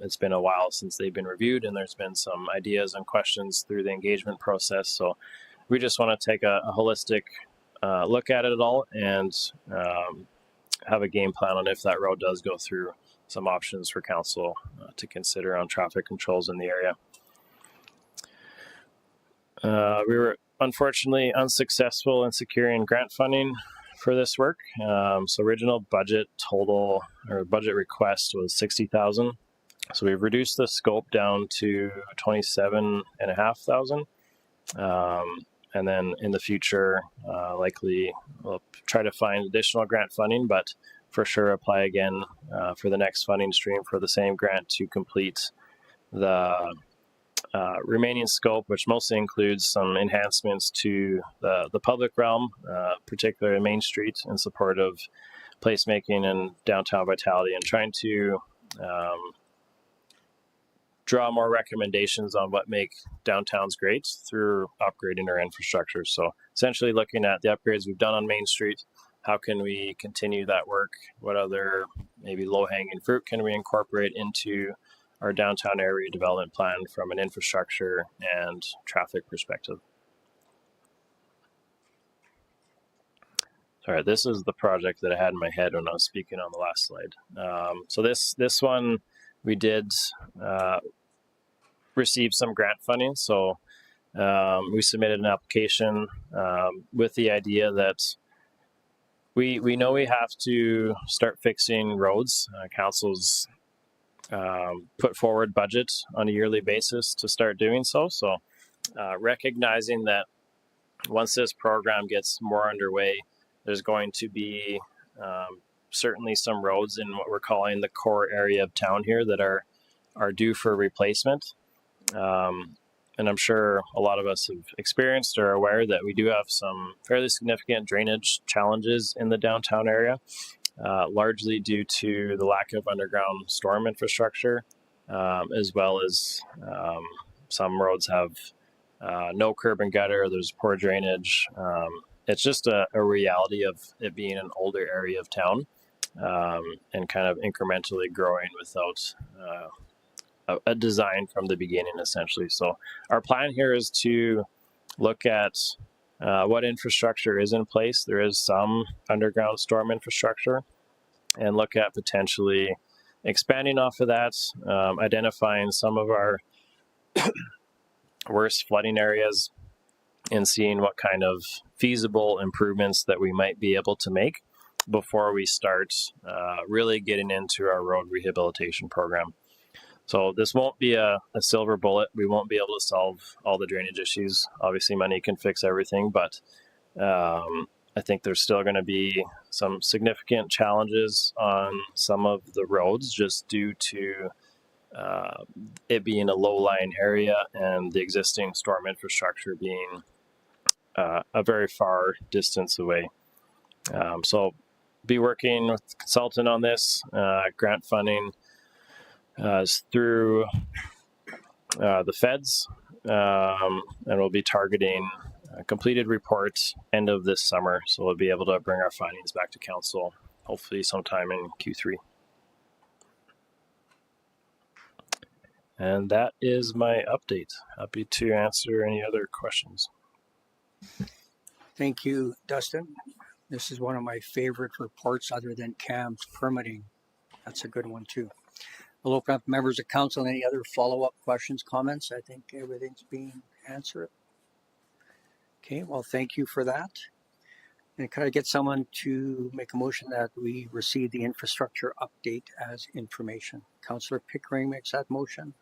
It's been a while since they've been reviewed, and there's been some ideas and questions through the engagement process. So we just want to take a holistic look at it all, and have a game plan on if that road does go through, some options for council to consider on traffic controls in the area. We were unfortunately unsuccessful in securing grant funding for this work. So original budget request was $60,000. So we've reduced the scope down to 27,500. And then in the future, likely we'll try to find additional grant funding, but for sure apply again for the next funding stream for the same grant to complete the remaining scope, which mostly includes some enhancements to the public realm, particularly Main Street, in support of placemaking and downtown vitality, and trying to draw more recommendations on what make downtowns great through upgrading our infrastructure. So essentially looking at the upgrades we've done on Main Street, how can we continue that work? What other maybe low-hanging fruit can we incorporate into our downtown area development plan from an infrastructure and traffic perspective? Sorry, this is the project that I had in my head when I was speaking on the last slide. So this one, we did receive some grant funding. So we submitted an application with the idea that we know we have to start fixing roads. Council's put forward budget on a yearly basis to start doing so. So recognizing that once this program gets more underway, there's going to be certainly some roads in what we're calling the core area of town here that are due for replacement. And I'm sure a lot of us have experienced or are aware that we do have some fairly significant drainage challenges in the downtown area, largely due to the lack of underground storm infrastructure, as well as some roads have no curb and gutter, there's poor drainage. It's just a reality of it being an older area of town and kind of incrementally growing without a design from the beginning, essentially. So our plan here is to look at what infrastructure is in place. There is some underground storm infrastructure, and look at potentially expanding off of that, identifying some of our worst flooding areas, and seeing what kind of feasible improvements that we might be able to make before we start really getting into our road rehabilitation program. So this won't be a silver bullet. We won't be able to solve all the drainage issues. Obviously, money can fix everything, but I think there's still going to be some significant challenges on some of the roads just due to it being a low-lying area and the existing storm infrastructure being a very far distance away. So be working with the consultant on this. Grant funding through the feds, and we'll be targeting a completed report end of this summer. So we'll be able to bring our findings back to council, hopefully sometime in Q3. And that is my update. Happy to answer any other questions. Thank you, Dustin. This is one of my favorite reports other than CAM's permitting. That's a good one too. I'll open up members of council. Any other follow-up questions, comments? I think everything's being answered. Okay, well, thank you for that. And could I get someone to make a motion that we receive the infrastructure update as information? Councillor Pickering makes that motion.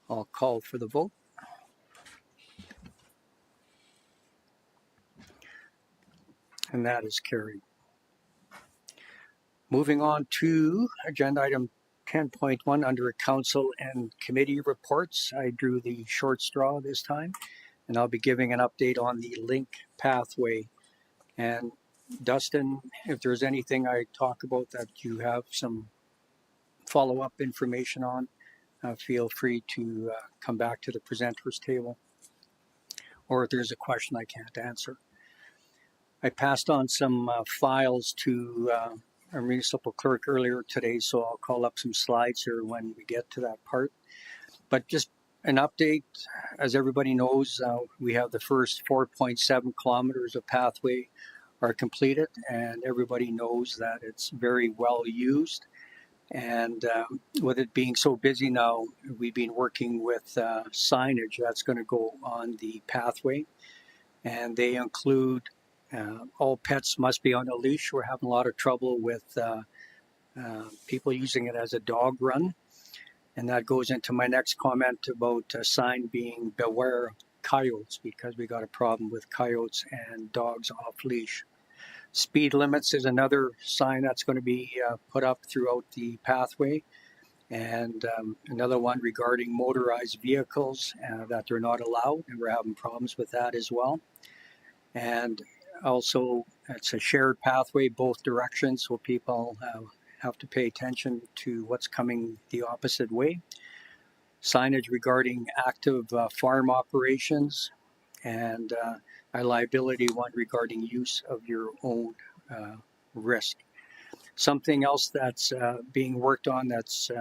I'll call for the vote. And that is carried. Moving on to agenda item 10.1 under council and committee reports. I drew the short straw this time, and I'll be giving an update on the link pathway. And Dustin, if there's anything I talk about that you have some follow-up information on, feel free to come back to the presenters table, or if there's a question I can't answer. I passed on some files to our municipal clerk earlier today, so I'll call up some slides here when we get to that part. But just an update, as everybody knows, we have the first 4.7 kilometers of pathway are completed, and everybody knows that it's very well used. And with it being so busy now, we've been working with signage that's going to go on the pathway, and they include all pets must be on a leash. We're having a lot of trouble with people using it as a dog run. And that goes into my next comment about a sign being beware coyotes, because we got a problem with coyotes and dogs off leash. Speed limits is another sign that's going to be put up throughout the pathway. And another one regarding motorized vehicles that they're not allowed, and we're having problems with that as well. And also, it's a shared pathway both directions, so people have to pay attention to what's coming the opposite way. Signage regarding active farm operations, and a liability one regarding use of your own risk. Something else that's being worked on that's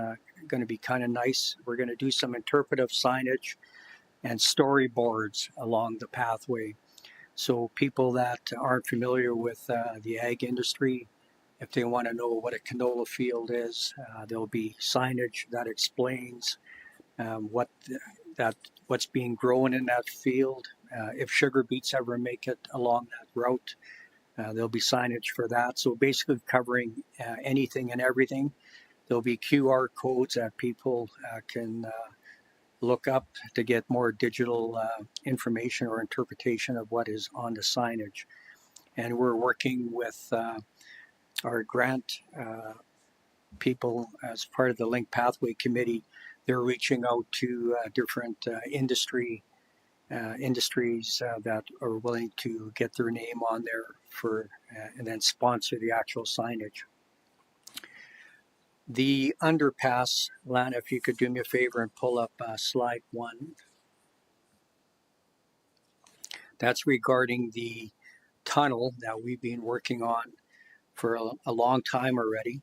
going to be kind of nice, we're going to do some interpretive signage and storyboards along the pathway. So people that aren't familiar with the ag industry, if they want to know what a canola field is, there'll be signage that explains what's being grown in that field. If sugar beets ever make it along that route, there'll be signage for that. So basically covering anything and everything. There'll be QR codes that people can look up to get more digital information or interpretation of what is on the signage. And we're working with our grant people as part of the Link Pathway Committee. They're reaching out to different industries that are willing to get their name on there for and then sponsor the actual signage. The underpass, Lana, if you could do me a favor and pull up slide 1. That's regarding the tunnel that we've been working on for a long time already.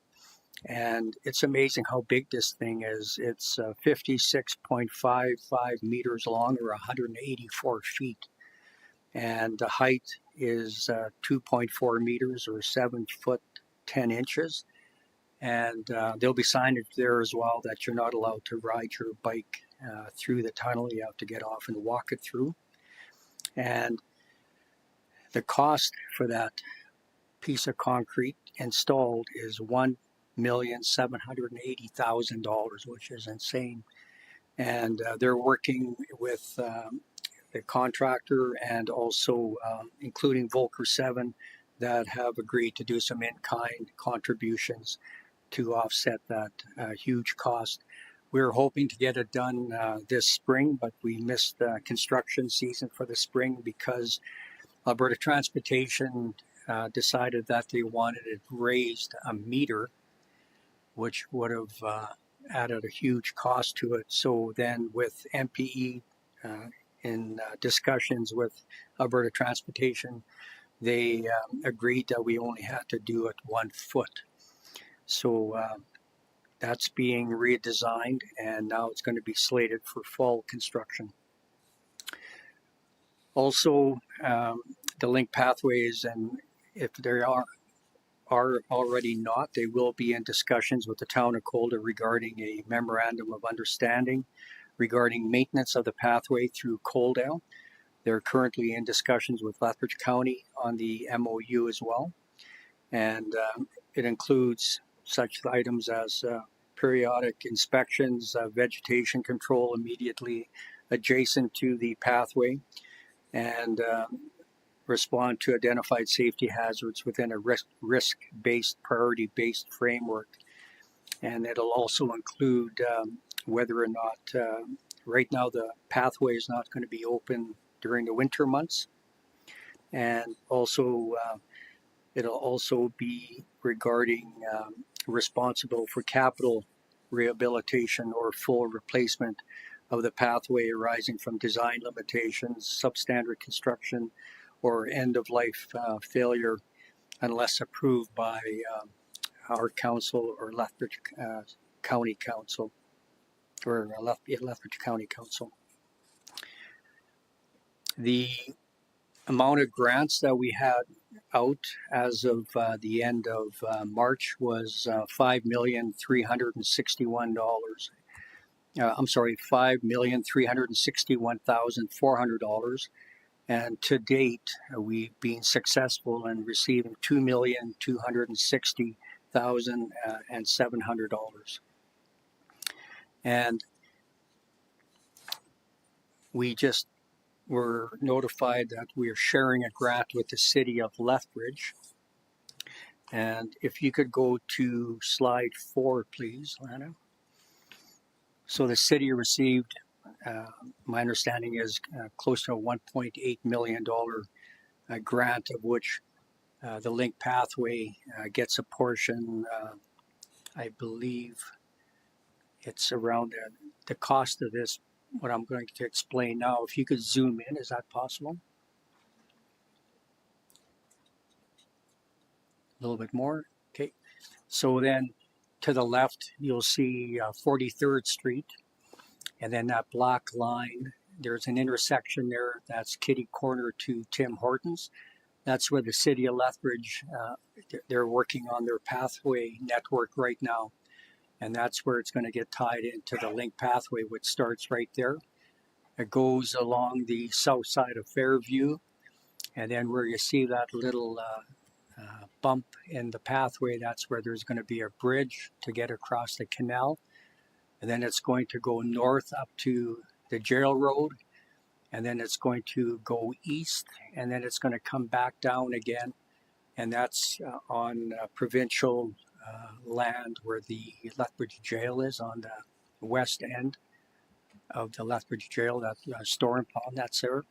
And it's amazing how big this thing is. It's 56.55 meters long, or 184 feet. And the height is 2.4 meters, or 7 foot 10 inches. And there'll be signage there as well that you're not allowed to ride your bike through the tunnel. You have to get off and walk it through. And the cost for that piece of concrete installed is $1,780,000, which is insane. And they're working with the contractor and also including Volker 7 that have agreed to do some in-kind contributions to offset that huge cost. We were hoping to get it done this spring, but we missed the construction season for the spring because Alberta Transportation decided that they wanted it raised a meter, which would have added a huge cost to it. So then with MPE in discussions with Alberta Transportation, they agreed that we only had to do it 1 foot. So that's being redesigned, and now it's going to be slated for fall construction. Also, the link pathways, and if there are already not, they will be in discussions with the town of Calder regarding a memorandum of understanding regarding maintenance of the pathway through Coaldale. They're currently in discussions with Lethbridge County on the MOU as well. And it includes such items as periodic inspections, vegetation control immediately adjacent to the pathway, and respond to identified safety hazards within a risk-based, priority-based framework. And it'll also include whether or not, right now the pathway is not going to be open during the winter months. And also, it'll also be regarding responsible for capital rehabilitation or full replacement of the pathway arising from design limitations, substandard construction, or end-of-life failure, unless approved by our council or Lethbridge County Council, or Lethbridge County Council. The amount of grants that we had out as of the end of March was $5,361,400. $5,361,400. And to date, we've been successful in receiving $2,260,700. And we just were notified that we are sharing a grant with the city of Lethbridge. And if you could go to slide 4, please, Lana. So the city received, my understanding is close to a $1.8 million grant, of which the link pathway gets a portion. I believe it's around the cost of this, what I'm going to explain now. If you could zoom in, is that possible? A little bit more. Okay. So then to the left, you'll see 43rd Street. And then that black line, there's an intersection there. That's kitty corner to Tim Hortons. That's where the city of Lethbridge, they're working on their pathway network right now. And that's where it's going to get tied into the link pathway, which starts right there. It goes along the south side of Fairview. And then where you see that little bump in the pathway, that's where there's going to be a bridge to get across the canal. And then it's going to go north up to the jail road. And then it's going to go east. And then it's going to come back down again. And that's on provincial land where the Lethbridge jail is, on the west end of the Lethbridge jail, that store and pawn that's there.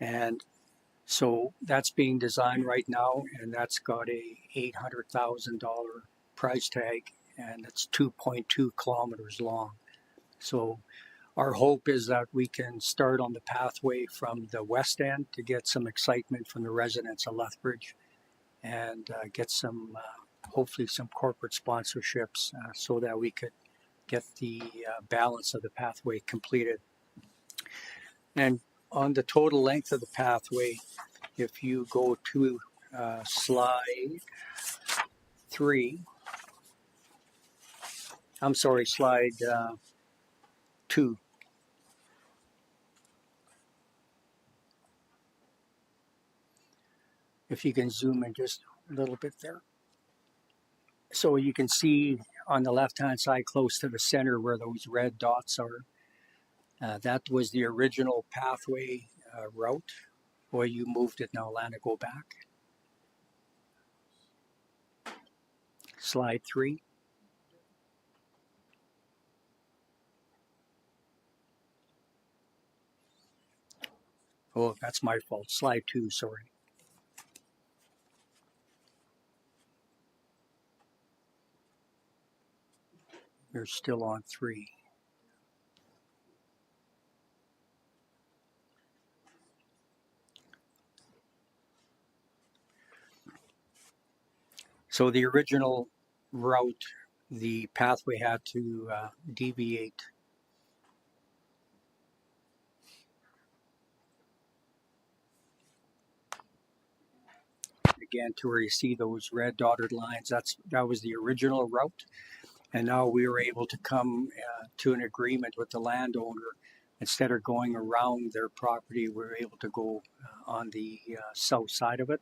And so that's being designed right now, and that's got a $800,000 price tag, and it's 2.2 kilometers long. So our hope is that we can start on the pathway from the west end to get some excitement from the residents of Lethbridge, and get some, hopefully some corporate sponsorships so that we could get the balance of the pathway completed. And on the total length of the pathway, if you go to slide 3, I'm sorry, slide 2. If you can zoom in just a little bit there. So you can see on the left-hand side, close to the center where those red dots are, that was the original pathway route. Boy, you moved it now, Lana, go back. Slide 3. Oh, that's my fault. Slide 2, sorry. You're still on 3. So the original route, the pathway had to deviate again to where you see those red dotted lines. That was the original route, and now we were able to come to an agreement with the landowner. Instead of going around their property, we were able to go on the south side of it.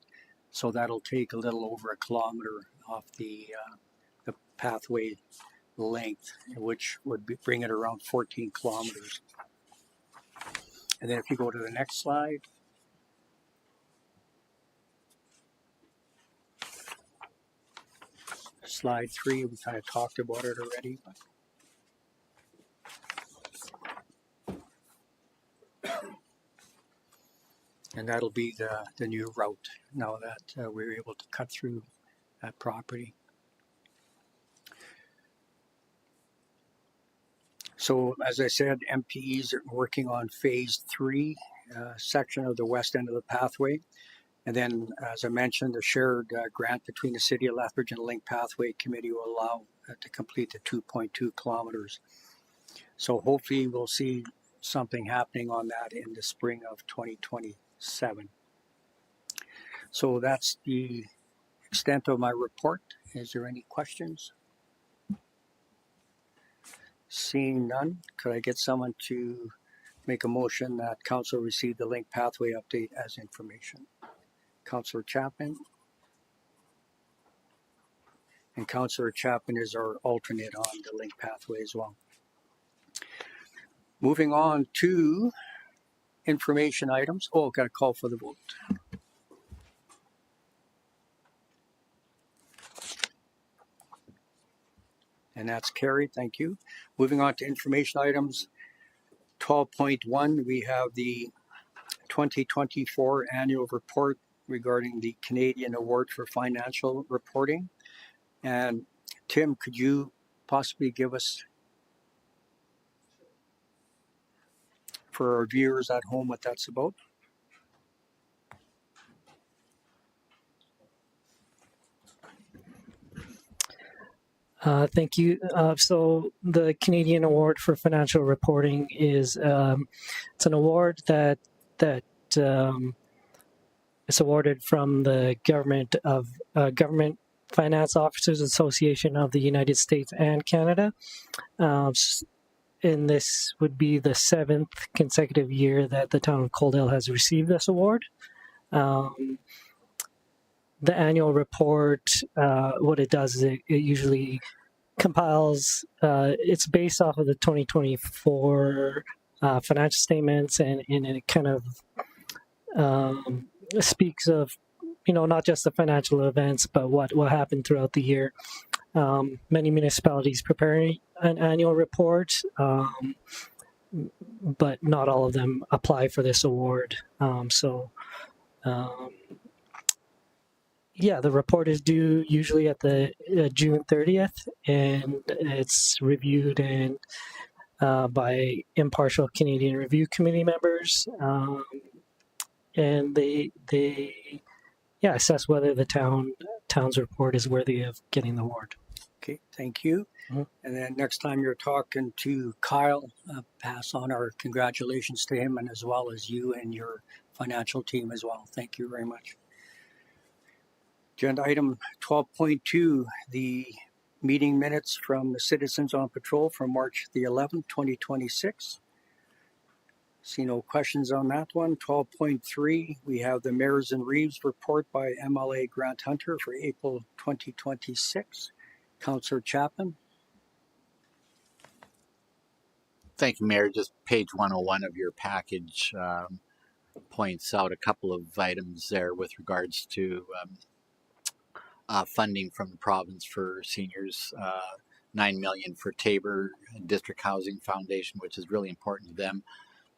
So that'll take a little over a kilometer off the pathway length, which would bring it around 14 kilometers. And then if you go to the next slide, slide 3, we kind of talked about it already. And that'll be the new route now that we were able to cut through that property. So as I said, MPEs are working on phase 3 section of the west end of the pathway. And then, as I mentioned, the shared grant between the City of Lethbridge and the Link Pathway Committee will allow to complete the 2.2 kilometers. So hopefully we'll see something happening on that in the spring of 2027. So that's the extent of my report. Is there any questions? Seeing none, could I get someone to make a motion that Council receive the Link Pathway update as information? Councillor Chapman. And Councillor Chapman is our alternate on the Link Pathway as well. Moving on to information items. Oh, got to call for the vote. And that's carried. Thank you. Moving on to information items. 12.1, we have the 2024 annual report regarding the Canadian Award for Financial Reporting. And Tim, could you possibly give us, for our viewers at home, what that's about? Thank you. So the Canadian Award for Financial Reporting is it's an award that is awarded from the Government Finance Officers Association of the United States and Canada. And this would be the 7th consecutive year that the town of Coaldale has received this award. The annual report, what it does is it usually compiles, it's based off of the 2024 financial statements, and it kind of speaks of, not just the financial events, but what happened throughout the year. Many municipalities prepare an annual report, but not all of them apply for this award. Yeah, the report is due usually at the June 30th, and it's reviewed by impartial Canadian Review Committee members, and they assess whether the town's report is worthy of getting the award. Okay, thank you. Mm-hmm. And then next time you're talking to Kyle, pass on our congratulations to him, and as well as you and your financial team as well. Thank you very much. Agenda item 12.2, the meeting minutes from the Citizens on Patrol from March the 11th, 2026. See no questions on that one. 12.3, we have the Mayors and Reeves report by MLA Grant Hunter for April 2026. Councillor Chapman. Thank you, Mayor. Just page 101 of your package points out a couple of items there with regards to funding from the province for seniors, $9 million for Tabor District Housing Foundation, which is really important to them,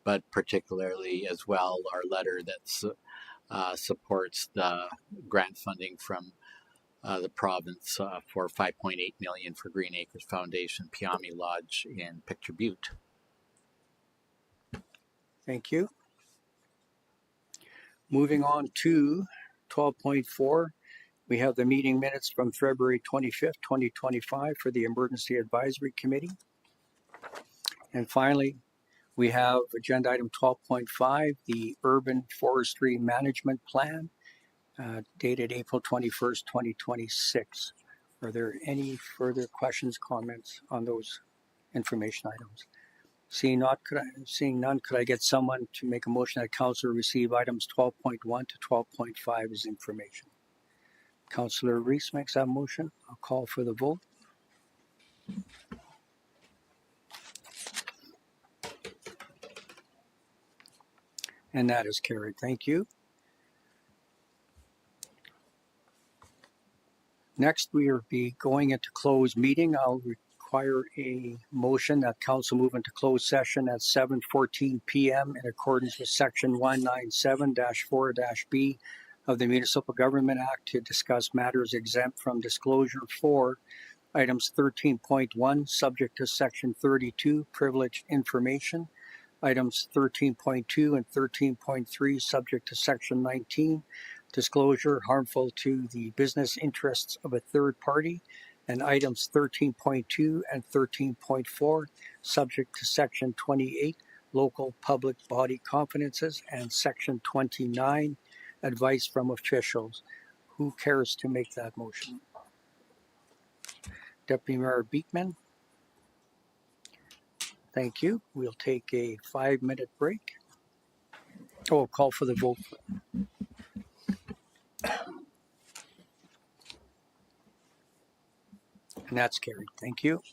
but particularly as well our letter that supports the grant funding from the province for $5.8 million for Green Acres Foundation, Piami Lodge in Picture Butte. Thank you. Moving on to 12.4. We have the meeting minutes from February 25th, 2025 for the Emergency Advisory Committee. And finally, we have agenda item 12.5, the Urban Forestry Management Plan, dated April 21st, 2026. Are there any further questions, comments on those information items? Seeing none, could I get someone to make a motion that council receive items 12.1 to 12.5 as information? Councillor Reese makes that motion. I'll call for the vote. And that is carried. Thank you. Next, we will be going into closed meeting. I'll require a motion that council move into closed session at 7:14 p.m. in accordance with section 197-4-B of the Municipal Government Act to discuss matters exempt from disclosure for items 13.1, subject to section 32, privileged information, items 13.2 and 13.3, subject to section 19, disclosure harmful to the business interests of a third party, and items 13.2 and 13.4, subject to section 28, local public body confidences, and section 29, advice from officials. Who cares to make that motion? Deputy Mayor Beekman. Thank you. We'll take a 5-minute break. Oh, call for the vote. And that's carried. Thank you.